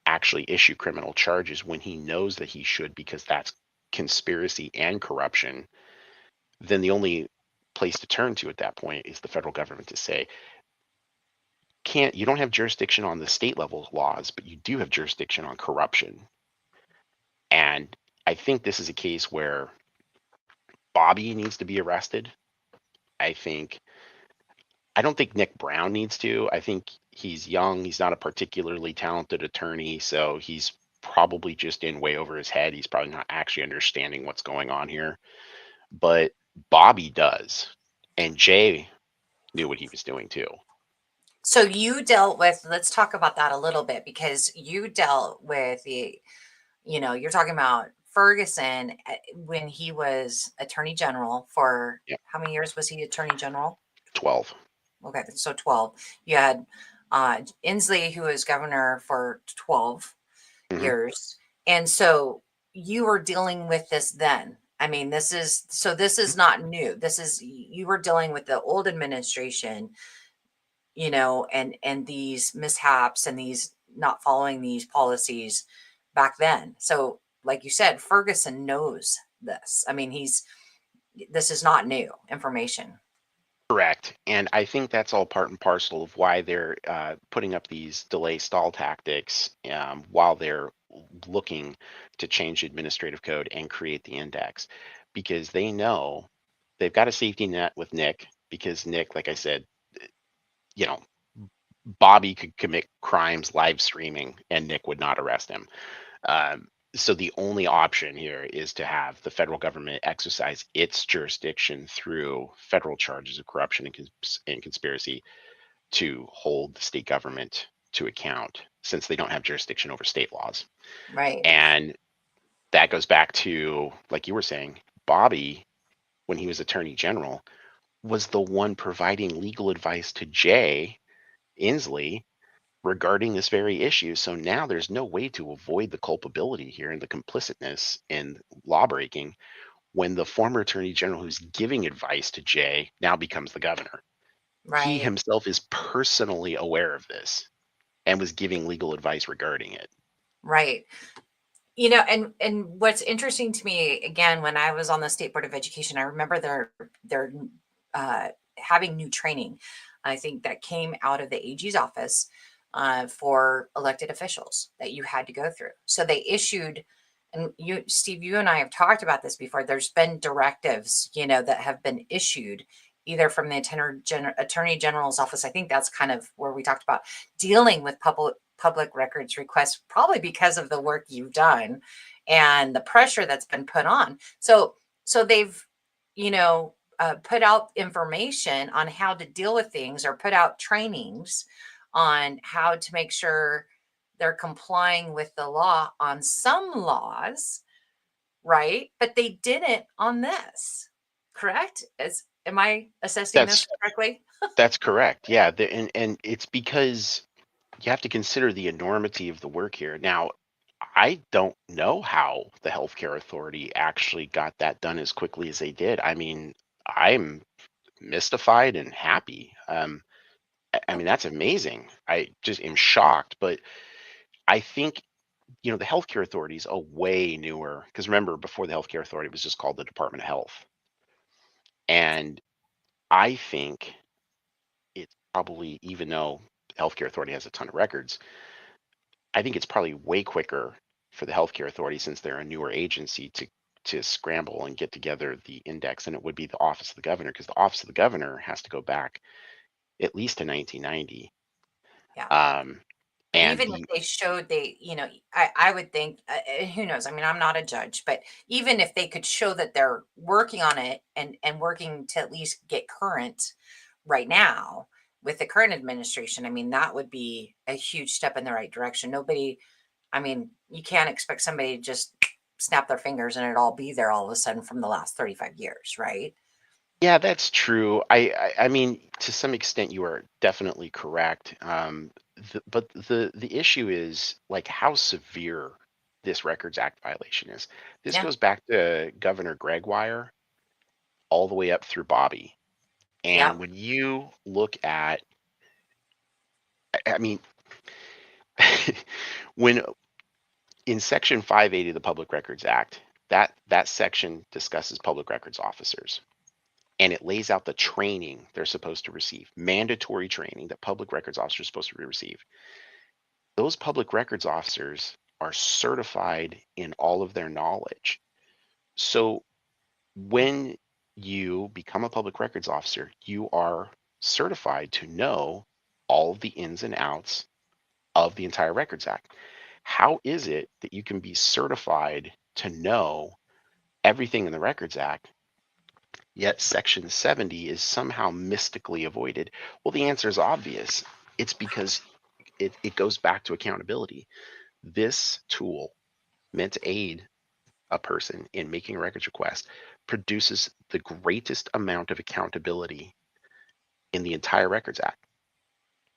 actually issue criminal charges when he knows that he should, because that's conspiracy and corruption, then the only place to turn to at that point is the federal government to say, you don't have jurisdiction on the state level laws, but you do have jurisdiction on corruption. And I think this is a case where Bobby needs to be arrested. I don't think Nick Brown needs to. I think he's young. He's not a particularly talented attorney, so he's probably just in way over his head. He's probably not actually understanding what's going on here. But Bobby does. And Jay knew what he was doing too. So you dealt with, let's talk about that a little bit, because you dealt with you're talking about Ferguson when he was Attorney General for, how many years was he Attorney General? 12. Okay, so 12. You had Inslee, who was governor for 12 years. And so you were dealing with this then. I mean, this is not new. You were dealing with the old administration, and these mishaps and these not following these policies back then. So like you said, Ferguson knows this. I mean, this is not new information. Correct. And I think that's all part and parcel of why they're putting up these delay stall tactics while they're looking to change the administrative code and create the index, because they know they've got a safety net with Nick, because Nick, like I said, Bobby could commit crimes live streaming and Nick would not arrest him. So the only option here is to have the federal government exercise its jurisdiction through federal charges of corruption and conspiracy to hold the state government to account, since they don't have jurisdiction over state laws. Right. And that goes back to, like you were saying, Bobby, when he was Attorney General, was the one providing legal advice to Jay Inslee regarding this very issue. So now there's no way to avoid the culpability here and the complicitness in lawbreaking when the former Attorney General who's giving advice to Jay now becomes the governor. Right. He himself is personally aware of this and was giving legal advice regarding it. Right. And what's interesting to me, again, when I was on the State Board of Education, I remember they're having new training. I think that came out of the AG's office for elected officials that you had to go through. So they issued, and Steve, you and I have talked about this before. There's been directives, that have been issued either from the Attorney General's office. I think that's kind of where we talked about dealing with public records requests, probably because of the work you've done and the pressure that's been put on. So they've, put out information on how to deal with things, or put out trainings on how to make sure they're complying with the law on some laws, right? But they didn't on this, correct? Am I assessing this That's correctly? that's correct. Yeah, and it's because you have to consider the enormity of the work here. Now, I don't know how the healthcare authority actually got that done as quickly as they did. I mean, I'm mystified and happy. I mean, that's amazing. I just am shocked, but I think, the healthcare authority is a way newer, because remember, before the healthcare authority it was just called the Department of Health. And I think it's probably, even though the healthcare authority has a ton of records, I think it's probably way quicker for the healthcare authority, since they're a newer agency, to scramble and get together the index than it would be the office of the governor, because the office of the governor has to go back at least to 1990. Yeah. Um, But and even if they showed I would think, who knows? I mean, I'm not a judge, but even if they could show that they're working on it and working to at least get current right now with the current administration, I mean, that would be a huge step in the right direction. I mean, you can't expect somebody to just snap their fingers and it all be there all of a sudden from the last 35 years, right? Yeah, that's true. I mean, to some extent, you are definitely correct. But the issue is, like, how severe this Records Act violation is. This Yeah. goes back to Governor Gregoire all the way up through Bobby. Yeah. And when you look at, I mean, when in Section 580 of the Public Records Act, that section discusses public records officers. And it lays out the training they're supposed to receive, mandatory training that public records officers are supposed to receive. Those public records officers are certified in all of their knowledge. So when you become a public records officer, you are certified to know all of the ins and outs of the entire Records Act. How is it that you can be certified to know everything in the Records Act, yet Section 70 is somehow mystically avoided? Well, the answer is obvious. It's because it goes back to accountability. This tool, meant to aid a person in making a records request, produces the greatest amount of accountability in the entire Records Act,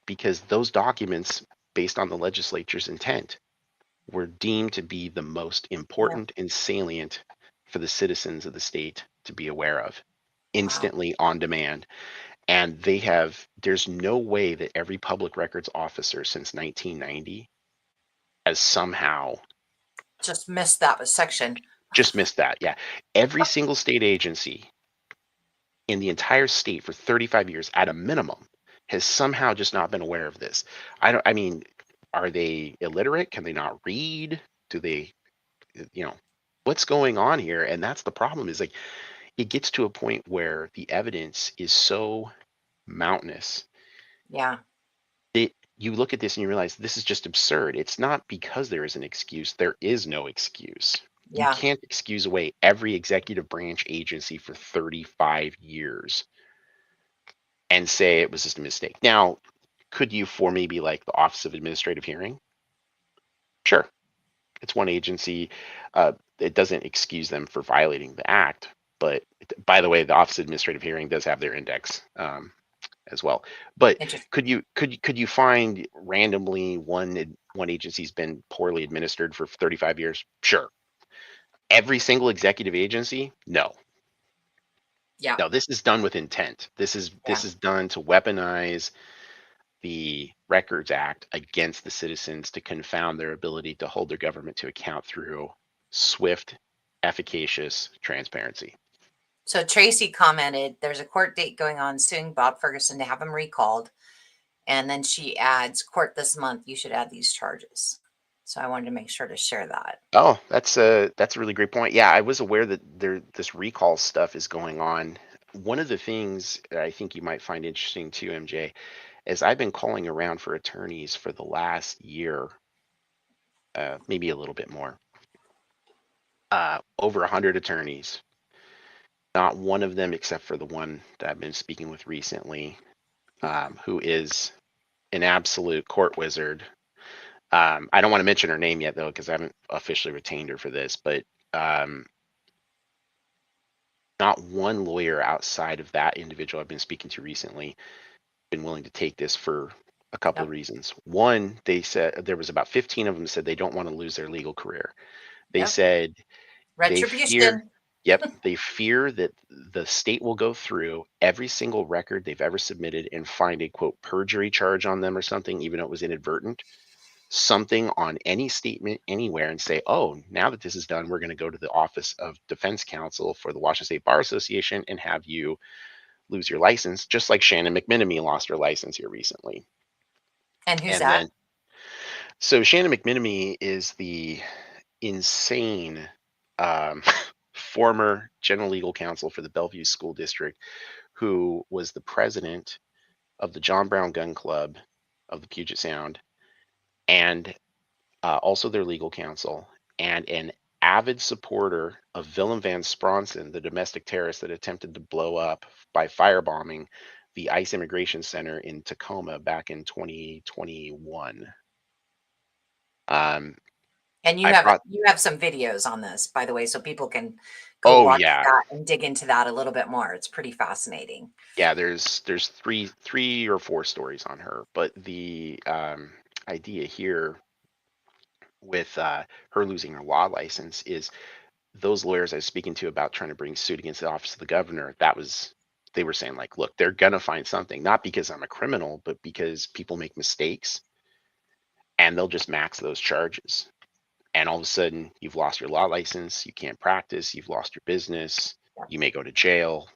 because those documents, based on the legislature's intent, were deemed to be the most Yeah. important and salient for the citizens of the state to be aware of, Wow. instantly, on demand. And there's no way that every public records officer since 1990 has somehow Just missed that section. just missed that. Yeah. Every single state agency in the entire state for 35 years at a minimum has somehow just not been aware of this. I mean, are they illiterate? Can they not read? Do they, you know, what's going on here? And that's the problem, is like, it gets to a point where the evidence is so mountainous Yeah. that you look at this and you realize this is just absurd. It's not because there is an excuse. There is no excuse. You Yeah. can't excuse away every executive branch agency for 35 years and say it was just a mistake. Now, could you, for maybe like the Office of Administrative Hearing? Sure. It's one agency. It doesn't excuse them for violating the act. But by the way, the Office of Administrative Hearing does have their index as well. But Interesting. could you find randomly one agency's been poorly administered for 35 years? Sure. Every single executive agency? No. Yeah. No, this is done with intent. This is Yeah. done to weaponize the Records Act against the citizens, to confound their ability to hold their government to account through swift, efficacious transparency. So Tracy commented, there's a court date going on suing Bob Ferguson to have him recalled. And then she adds, court this month, you should add these charges. So I wanted to make sure to share that. Oh, that's a really great point. Yeah, I was aware that this recall stuff is going on. One of the things that I think you might find interesting too, MJ, is I've been calling around for attorneys for the last year, maybe a little bit more. Over 100 attorneys. Not one of them, except for the one that I've been speaking with recently, who is an absolute court wizard. I don't want to mention her name yet, though, because I haven't officially retained her for this, but Not one lawyer outside of that individual I've been speaking to recently been willing to take this for a couple of Yep. reasons. One, they said there was about 15 of them said they don't want to lose their legal career. They Yep. said they fear, Retribution. yep, they fear that the state will go through every single record they've ever submitted and find a quote perjury charge on them or something, even though it was inadvertent, something on any statement anywhere and say, oh, now that this is done, we're going to go to the Office of Defense Counsel for the Washington State Bar Association and have you lose your license, just like Shannon McMenemy lost her license here recently. And who's And that? then, so Shannon McMenemy is the insane um, former general legal counsel for the Bellevue School District, who was the president of the John Brown Gun Club of the Puget Sound, and also their legal counsel, and an avid supporter of Willem Van Spronsen, the domestic terrorist that attempted to blow up by firebombing the ICE Immigration Center in Tacoma back in 2021. And I brought, you have some videos on this, by the way, so people can go oh watch yeah, that and dig into that a little bit more. It's pretty fascinating. yeah. There's three or four stories on her, but the idea here with her losing her law license is those lawyers I was speaking to about trying to bring suit against the office of the governor, they were saying like, look, they're gonna find something, not because I'm a criminal, but because people make mistakes and they'll just max those charges. And all of a sudden you've lost your law license, you can't practice, you've lost your business, Yeah. you may go to jail,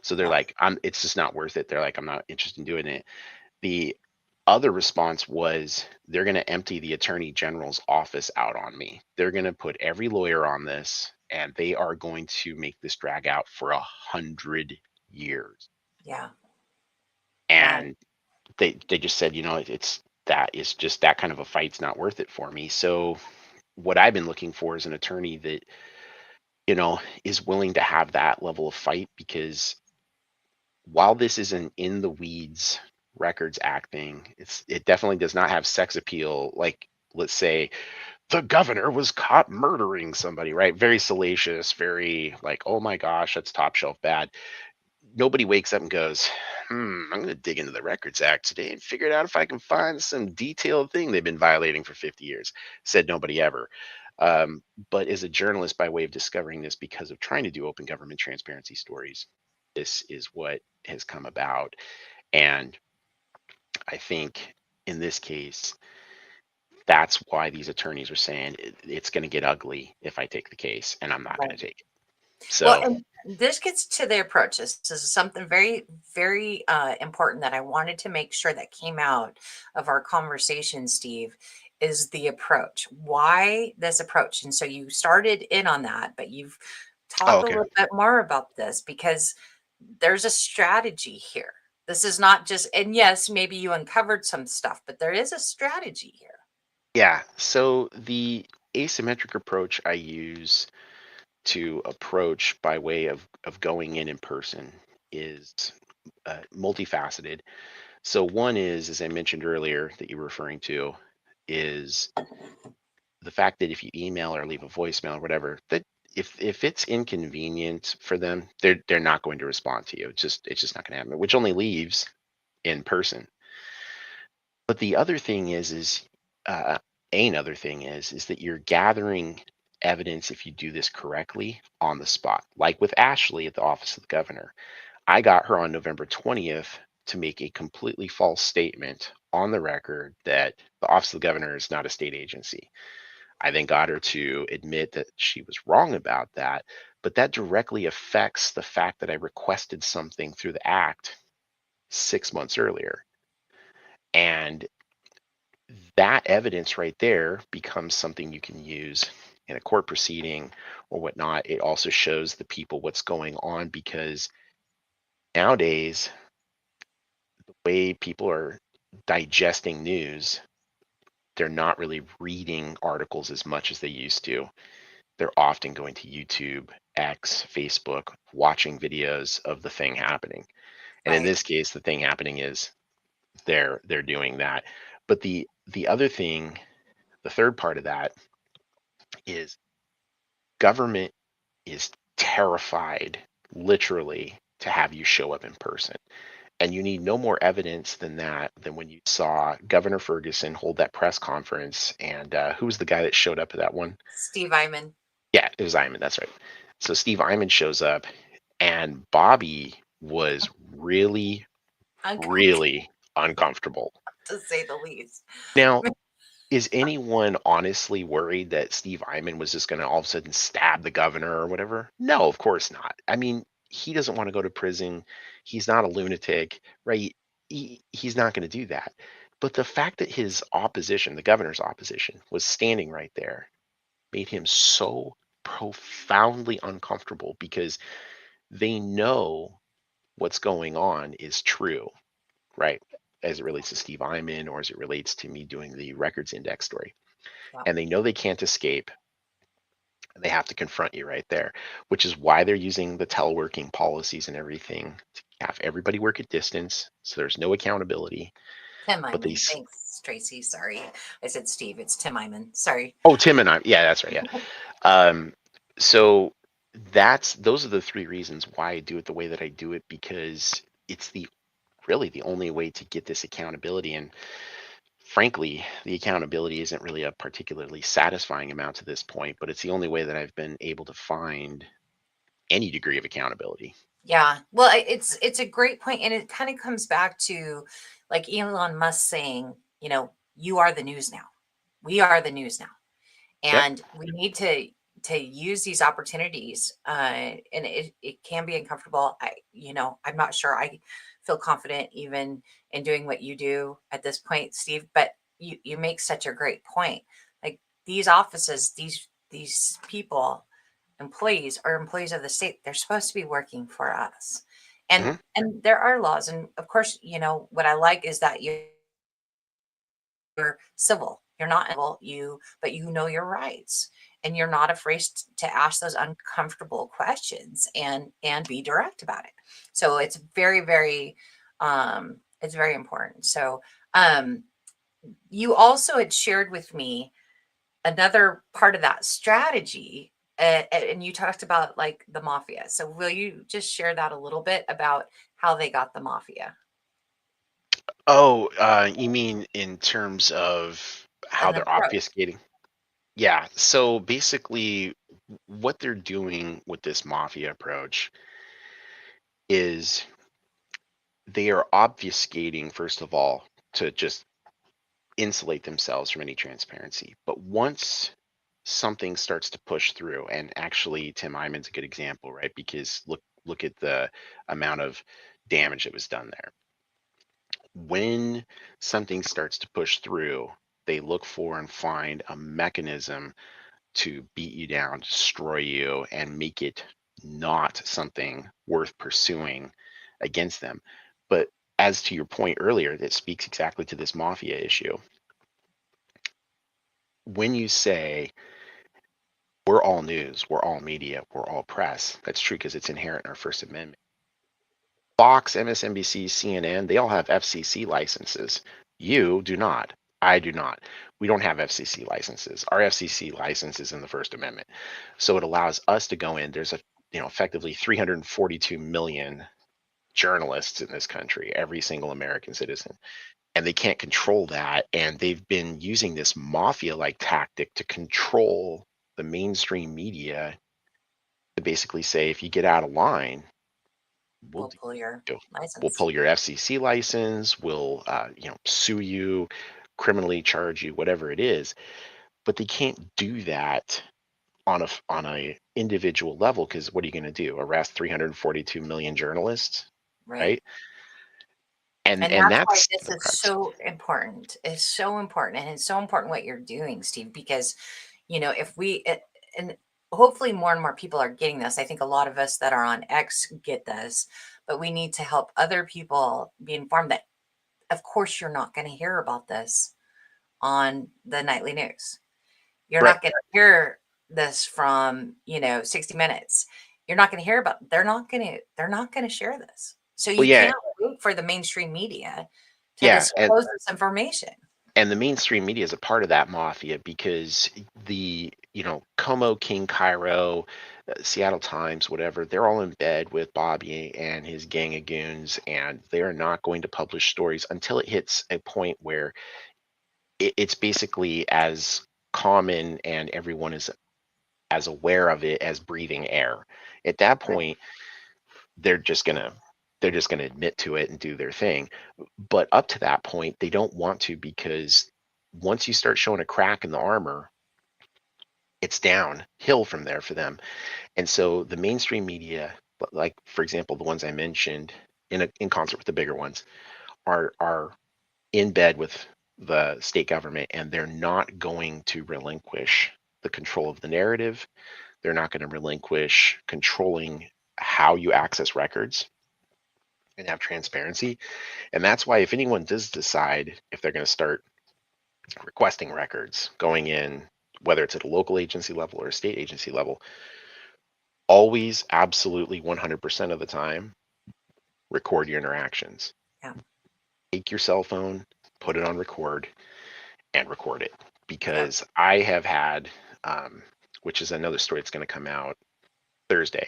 So they're Yeah. like, it's just not worth it. They're like, I'm not interested in doing it. The other response was they're going to empty the attorney general's office out on me. They're going to put every lawyer on this and they are going to make this drag out for 100 years. Yeah. And they just said, it's just that kind of a fight's not worth it for me. So what I've been looking for is an attorney that, is willing to have that level of fight, because while this is an in the weeds records act thing, it definitely does not have sex appeal. Like, let's say the governor was caught murdering somebody, right? Very salacious, very like, oh my gosh, that's top shelf bad. Nobody wakes up and goes, I'm going to dig into the Records Act today and figure it out if I can find some detailed thing they've been violating for 50 years. Said nobody ever. But as a journalist, by way of discovering this because of trying to do open government transparency stories, this is what has come about. And I think in this case, that's why these attorneys are saying it's going to get ugly if I take the case, and I'm not going to take it. Well, So, and this gets to the approach. This is something very, very important that I wanted to make sure that came out of our conversation, Steve, is the approach. Why this approach? And so you started in on that, but you've talked a okay. little bit more about this because there's a strategy here. This is not just, and yes, maybe you uncovered some stuff, but there is a strategy here. Yeah. So the asymmetric approach I use to approach by way of going in person is multifaceted. So one is, as I mentioned earlier, that you were referring to, is the fact that if you email or leave a voicemail or whatever, that if it's inconvenient for them, they're not going to respond to you. It's just not going to happen, which only leaves in person. But the other thing is uh, another thing is that you're gathering evidence, if you do this correctly, on the spot. Like with Ashley at the office of the governor, I got her on November 20th to make a completely false statement on the record that the office of the governor is not a state agency. I then got her to admit that she was wrong about that, but that directly affects the fact that I requested something through the act 6 months earlier. And that evidence right there becomes something you can use in a court proceeding or whatnot. It also shows the people what's going on, because nowadays, the way people are digesting news, they're not really reading articles as much as they used to. They're often going to YouTube, X, Facebook, watching videos of the thing happening. And in Right. this case, the thing happening is they're doing that. But the other thing, the third part of that is government is terrified, literally, to have you show up in person. And you need no more evidence than that, than when you saw Governor Ferguson hold that press conference. And who was the guy that showed up at that one? Steve Iman. Yeah, it was Iman. That's right. So Steve Iman shows up, and Bobby was really, Uncomfortable, really uncomfortable. to say the least. Now, is anyone honestly worried that Steve Iman was just going to all of a sudden stab the governor or whatever? No, of course not. I mean, he doesn't want to go to prison. He's not a lunatic, right? He's not going to do that. But the fact that his opposition, the governor's opposition, was standing right there made him so profoundly uncomfortable, because they know what's going on is true, right? As it relates to Steve Iman, or as it relates to me doing the records index story. Yeah. And they know they can't escape. They have to confront you right there, which is why they're using the teleworking policies and everything to have everybody work at distance. So there's no accountability. Tim But Iman. these, Thanks, Tracy. Sorry. I said Steve. It's Tim Iman. Sorry. oh, Tim and I, yeah, that's right. Yeah. So those are the three reasons why I do it the way that I do it, because it's really the only way to get this accountability. And frankly, the accountability isn't really a particularly satisfying amount to this point, but it's the only way that I've been able to find any degree of accountability. Yeah. Well, it's a great point, and it kind of comes back to like Elon Musk saying, you are the news now. We are the news now, Yep. and we need to use these opportunities. And it can be uncomfortable. I'm not sure I feel confident even in doing what you do at this point, Steve. But you make such a great point. Like these offices, these people, employees are employees of the state. They're supposed to be working for us. And Mhm. and there are laws. And of course, what I like is that you're civil. You're not evil, but you know your rights. And you're not afraid to ask those uncomfortable questions and be direct about it. So it's very, very it's very important. So you also had shared with me another part of that strategy, and you talked about like the mafia. So will you just share that a little bit about how they got the mafia Oh, you mean in terms of how and the they're approach? obfuscating? Yeah. So basically, what they're doing with this mafia approach is they are obfuscating, first of all, to just insulate themselves from any transparency. But once something starts to push through, and actually Tim Iman's a good example, right? Because look at the amount of damage that was done there. When something starts to push through, they look for and find a mechanism to beat you down, destroy you, and make it not something worth pursuing against them. But as to your point earlier, that speaks exactly to this mafia issue. When you say we're all news, we're all media, we're all press, that's true because it's inherent in our First Amendment. Fox, MSNBC, CNN, they all have FCC licenses. You do not. I do not. We don't have FCC licenses. Our FCC license is in the First Amendment. So it allows us to go in. There's effectively 342 million journalists in this country, every single American citizen. And they can't control that. And they've been using this mafia-like tactic to control the mainstream media, to basically say, if you get out of line, we'll We'll pull your do. We'll license. pull your FCC license. We'll sue you, criminally charge you, whatever it is. But they can't do that on a individual level, because what are you going to do? Arrest 342 million journalists, Right. right? And And that's why that's this the is crux. so important. It's so important. And it's so important what you're doing, Steve, because, if and hopefully more and more people are getting this. I think a lot of us that are on X get this, but we need to help other people be informed that, of course, you're not going to hear about this on the nightly news. You're Right. not going to hear this from, 60 Minutes. You're not going to hear about, they're not going to share this. So Well, you yeah, can't wait for the mainstream media to yeah, disclose this information. and the mainstream media is a part of that mafia, because Como, King Cairo, Seattle Times, whatever, they're all in bed with Bobby and his gang of goons, and they are not going to publish stories until it hits a point where it's basically as common and everyone is as aware of it as breathing air. At that point, they're just gonna admit to it and do their thing. But up to that point, they don't want to, because once you start showing a crack in the armor, it's downhill from there for them. And so the mainstream media, like for example, the ones I mentioned, in concert with the bigger ones, are in bed with the state government, and they're not going to relinquish the control of the narrative. They're not going to relinquish controlling how you access records and have transparency. And that's why, if anyone does decide if they're going to start requesting records going in, whether it's at a local agency level or a state agency level, always, absolutely 100% of the time, record your interactions. Yeah. Take your cell phone, put it on record, and record it. Because I have had, which is another story that's going to come out Thursday.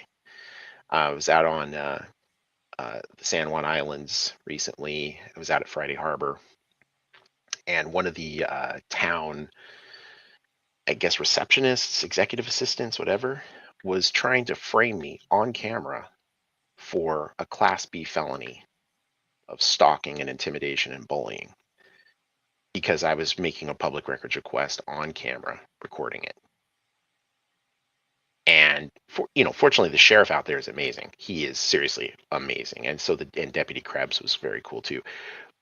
I was out on the San Juan Islands recently. I was out at Friday Harbor, and one of the town, I guess, receptionists, executive assistants, whatever, was trying to frame me on camera for a Class B felony of stalking and intimidation and bullying, because I was making a public records request on camera, recording it. And fortunately, the sheriff out there is amazing. He is seriously amazing, and so and Deputy Krebs was very cool too.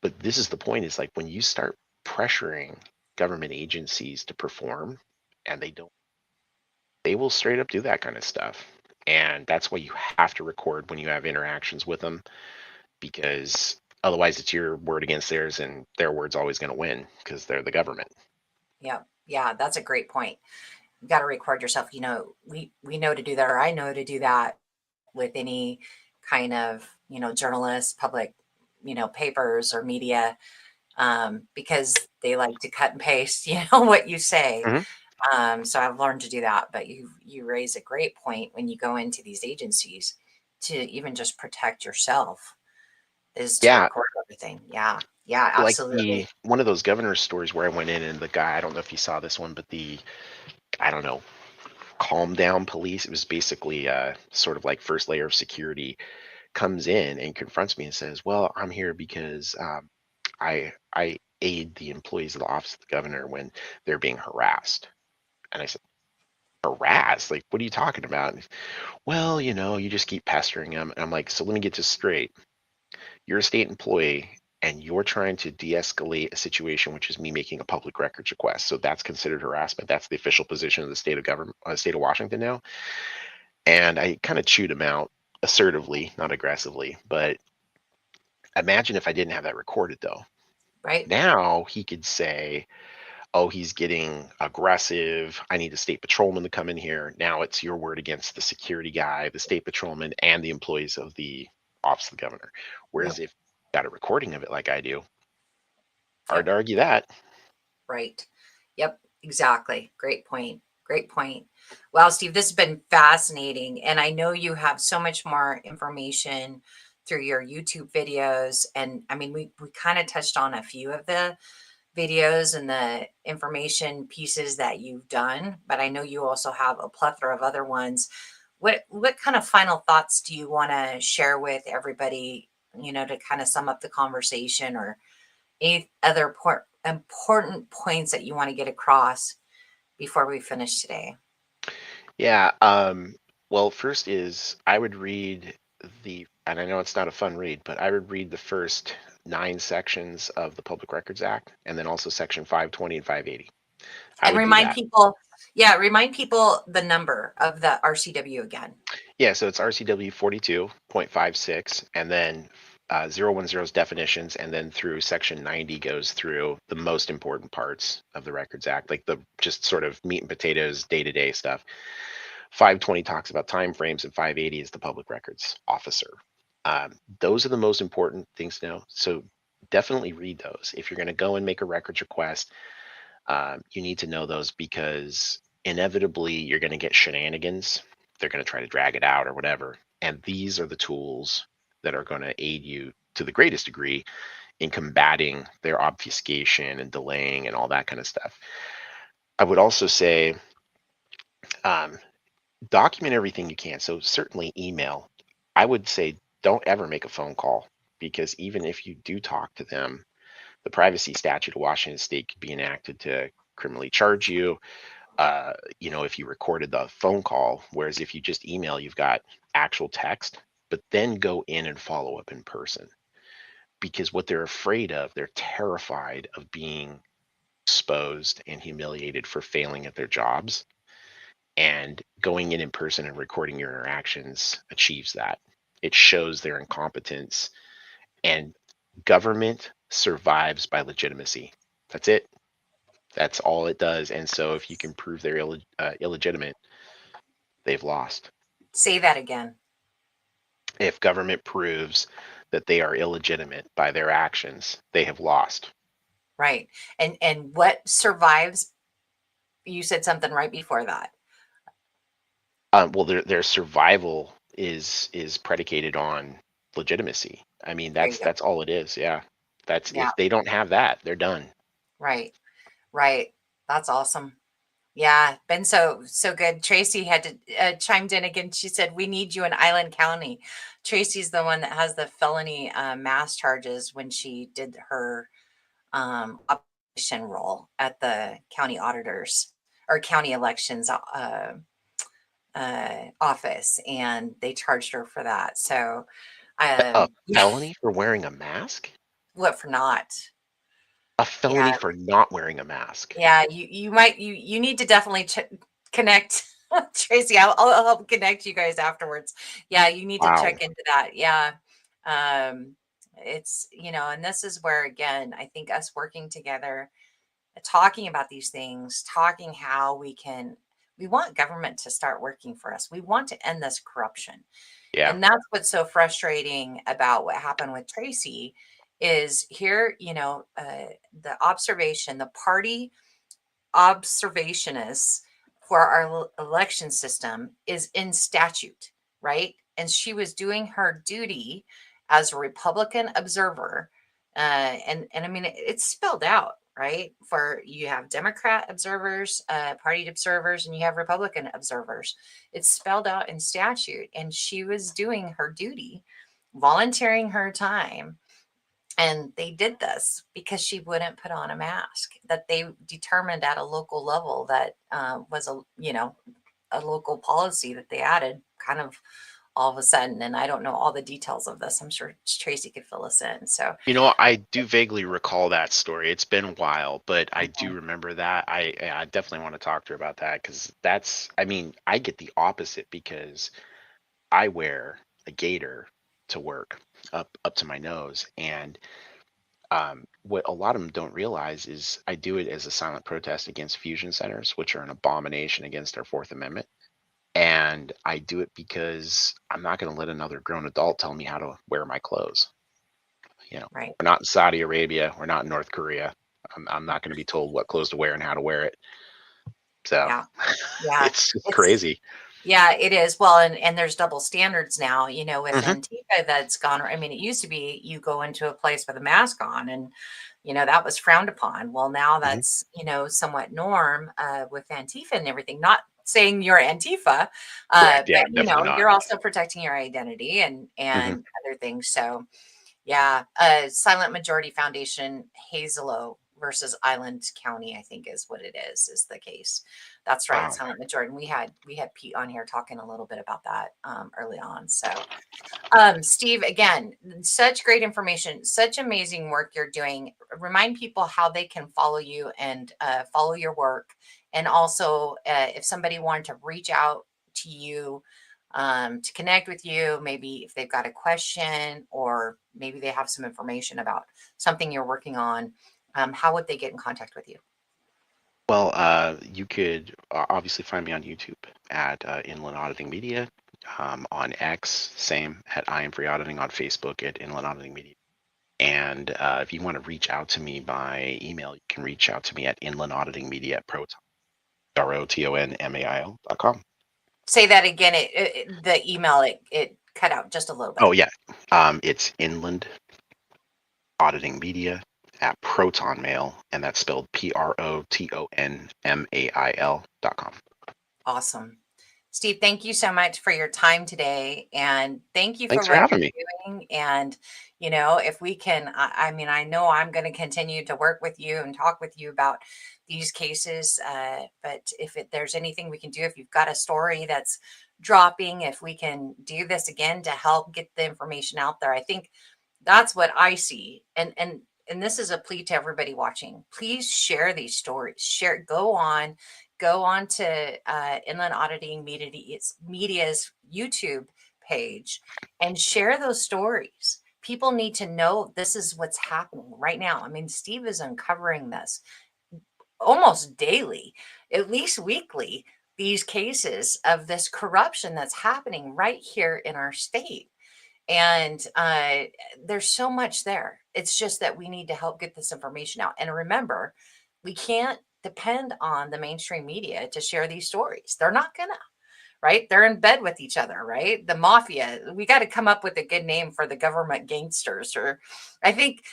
But this is the point: is like, when you start pressuring government agencies to perform, and they don't, they will straight up do that kind of stuff. And that's why you have to record when you have interactions with them, because otherwise it's your word against theirs, and their word's always going to win because they're the government. Yeah, that's a great point. You got to record yourself. We know to do that, or I know to do that with any kind of, journalist, public, papers or media, because they like to cut and paste, what you say. Mhm. So I've learned to do that. But you raise a great point when you go into these agencies to even just protect yourself, is to Yeah, record everything. Yeah, like absolutely. one of those governor stories where I went in, and the guy, I don't know if you saw this one, but I don't know, calm down police. It was basically sort of like first layer of security, comes in and confronts me and says, "Well, I'm here because I aid the employees of the office of the governor when they're being harassed." And I said, "Harassed? Like, what are you talking about?" And, "Well, you just keep pestering them." And I'm like, "So let me get this straight. You're a state employee, and you're trying to de-escalate a situation, which is me making a public records request. So that's considered harassment. That's the official position of the state of government, state of Washington now." And I kind of chewed him out assertively, not aggressively. But imagine if I didn't have that recorded, though. Right. Now he could say, "Oh, he's getting aggressive. I need a state patrolman to come in here." Now it's your word against the security guy, the state patrolman, and the employees of the office of the governor. Whereas if you got a recording of it like I do, hard to argue that. Right. Yep, exactly. Great point. Great point. Well, Steve, this has been fascinating. And I know you have so much more information through your YouTube videos. And I mean, we kind of touched on a few of the videos and the information pieces that you've done, but I know you also have a plethora of other ones. What kind of final thoughts do you want to share with everybody, to kind of sum up the conversation, or any other important points that you want to get across before we finish today? Yeah. Well, first is I would read and I know it's not a fun read, but I would read the first 9 sections of the Public Records Act, and then also Section 520 and 580. I And would do remind that. people, remind people the number of the RCW again. Yeah, so it's RCW 42.56, and then 010's definitions, and then through Section 90 goes through the most important parts of the Records Act, like the just sort of meat and potatoes, day-to-day stuff. 520 talks about timeframes, and 580 is the public records officer. Those are the most important things to know. So definitely read those. If you're going to go and make a records request, you need to know those, because inevitably you're going to get shenanigans. They're going to try to drag it out or whatever. And these are the tools that are going to aid you to the greatest degree in combating their obfuscation and delaying and all that kind of stuff. I would also say document everything you can. So certainly email. I would say don't ever make a phone call, because even if you do talk to them, the privacy statute of Washington State could be enacted to criminally charge you. If you recorded the phone call, whereas if you just email, you've got actual text, but then go in and follow up in person. Because what they're afraid of, they're terrified of being exposed and humiliated for failing at their jobs. And going in person and recording your interactions achieves that. It shows their incompetence, and government survives by legitimacy. That's it. That's all it does. And so if you can prove they're illegitimate, they've lost. Say that again. If government proves that they are illegitimate by their actions, they have lost. Right. And what survives? You said something right before that. Well, their survival is predicated on legitimacy. I mean, that's all it is. Yeah. If they don't have that, they're done. Right. Right. That's awesome. Yeah, been so good. Tracy had to chimed in again. She said, "We need you in Island County." Tracy's the one that has the felony mass charges when she did her operation role at the county auditors or county elections office, and they charged her for that. So, A felony for wearing a mask? what for not? A felony for not wearing a mask. Yeah, you need to definitely connect. Tracy, I'll help connect you guys afterwards. Yeah, you need to check into that. Yeah. It's, and this is where, again, I think us working together, talking about these things, talking how we want government to start working for us. We want to end this corruption. Yeah. And that's what's so frustrating about what happened with Tracy is here, the observation, the party observationists for our election system is in statute, right? And she was doing her duty as a Republican observer. And I mean, it's spelled out, right? For you have Democrat observers, party observers, and you have Republican observers. It's spelled out in statute. And she was doing her duty, volunteering her time. And they did this because she wouldn't put on a mask that they determined at a local level that was a local policy that they added kind of all of a sudden. And I don't know all the details of this. I'm sure Tracy could fill us in. So, I do vaguely recall that story. It's been a while, but I do remember that. I definitely want to talk to her about that, because I get the opposite because I wear a gaiter to work up to my nose. And what a lot of them don't realize is I do it as a silent protest against fusion centers, which are an abomination against our Fourth Amendment. And I do it because I'm not going to let another grown adult tell me how to wear my clothes. right. We're not in Saudi Arabia. We're not in North Korea. I'm not going to be told what clothes to wear and how to wear it. So Yeah. it's crazy. Yeah, it is. Well, and there's double standards now, with Mhm. Antifa that's gone. I mean, it used to be you go into a place with a mask on and, that was frowned upon. Well, now that's, somewhat norm with Antifa and everything. Not saying you're Antifa, Correct. Yeah, but, definitely not. you're also protecting your identity and other things. So, yeah, Silent Majority Foundation, Hazelo versus Island County, I think is what it is the case. That's right. Wow. Silent Majority. And we had Pete on here talking a little bit about that early on. So Steve, again, such great information, such amazing work you're doing. Remind people how they can follow you and follow your work. And also if somebody wanted to reach out to you to connect with you, maybe if they've got a question or maybe they have some information about something you're working on, how would they get in contact with you? Well, you could obviously find me on YouTube at Inland Auditing Media, on X, same at I Am Free Auditing, on Facebook at Inland Auditing Media. And if you want to reach out to me by email, you can reach out to me at inlandauditingmedia@proton. ROTONMAIL.com. Say that again. The email, it cut out just a little bit. Oh, yeah. It's Inland Auditing Media at Proton Mail, and that's spelled PROTONMAIL.com. Awesome. Steve, thank you so much for your time today. And thank you Thanks for for what having you're me. doing. And, if we can, I mean, I know I'm going to continue to work with you and talk with you about these cases. But if there's anything we can do, if you've got a story that's dropping, if we can do this again to help get the information out there, I think that's what I see. And this is a plea to everybody watching. Please share these stories. Go on to Inland Auditing Media's YouTube page and share those stories. People need to know this is what's happening right now. I mean, Steve is uncovering this almost daily, at least weekly, these cases of this corruption that's happening right here in our state. And there's so much there. It's just that we need to help get this information out. And remember, we can't depend on the mainstream media to share these stories. They're not gonna, right? They're in bed with each other, right? The mafia. We got to come up with a good name for the government gangsters. Or I think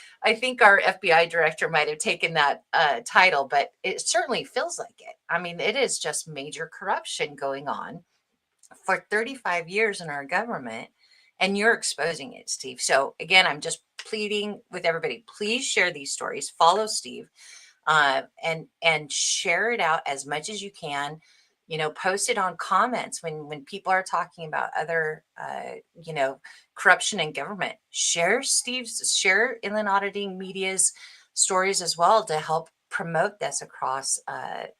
our FBI director might have taken that title, but it certainly feels like it. I mean, it is just major corruption going on for 35 years in our government, and you're exposing it, Steve. So again, I'm just pleading with everybody, please share these stories, follow Steve, and share it out as much as you can. Post it on comments when people are talking about other corruption in government. Share Inland Auditing Media's stories as well to help promote this across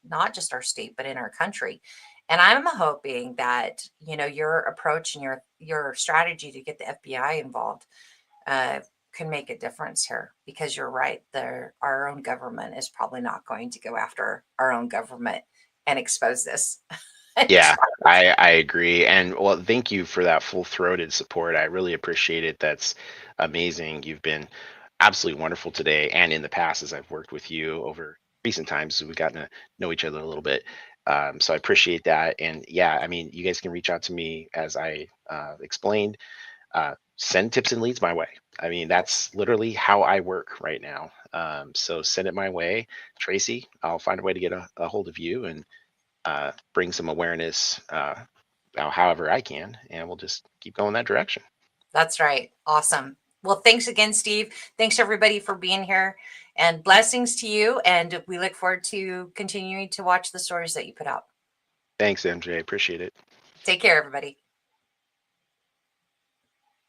not just our state but in our country. And I'm hoping that, your approach and your strategy to get the FBI involved can make a difference here, because you're right. Our own government is probably not going to go after our own government and expose this. Yeah, I agree. And well, thank you for that full-throated support. I really appreciate it. That's amazing. You've been absolutely wonderful today and in the past as I've worked with you over recent times. So we've gotten to know each other a little bit. So I appreciate that. And yeah, I mean, you guys can reach out to me as I explained. Send tips and leads my way. I mean, that's literally how I work right now. So send it my way, Tracy. I'll find a way to get a hold of you and bring some awareness however I can, and we'll just keep going that direction. That's right. Awesome. Well, thanks again, Steve. Thanks everybody for being here, and blessings to you. And we look forward to continuing to watch the stories that you put out. Thanks, MJ. Appreciate it. Take care, everybody.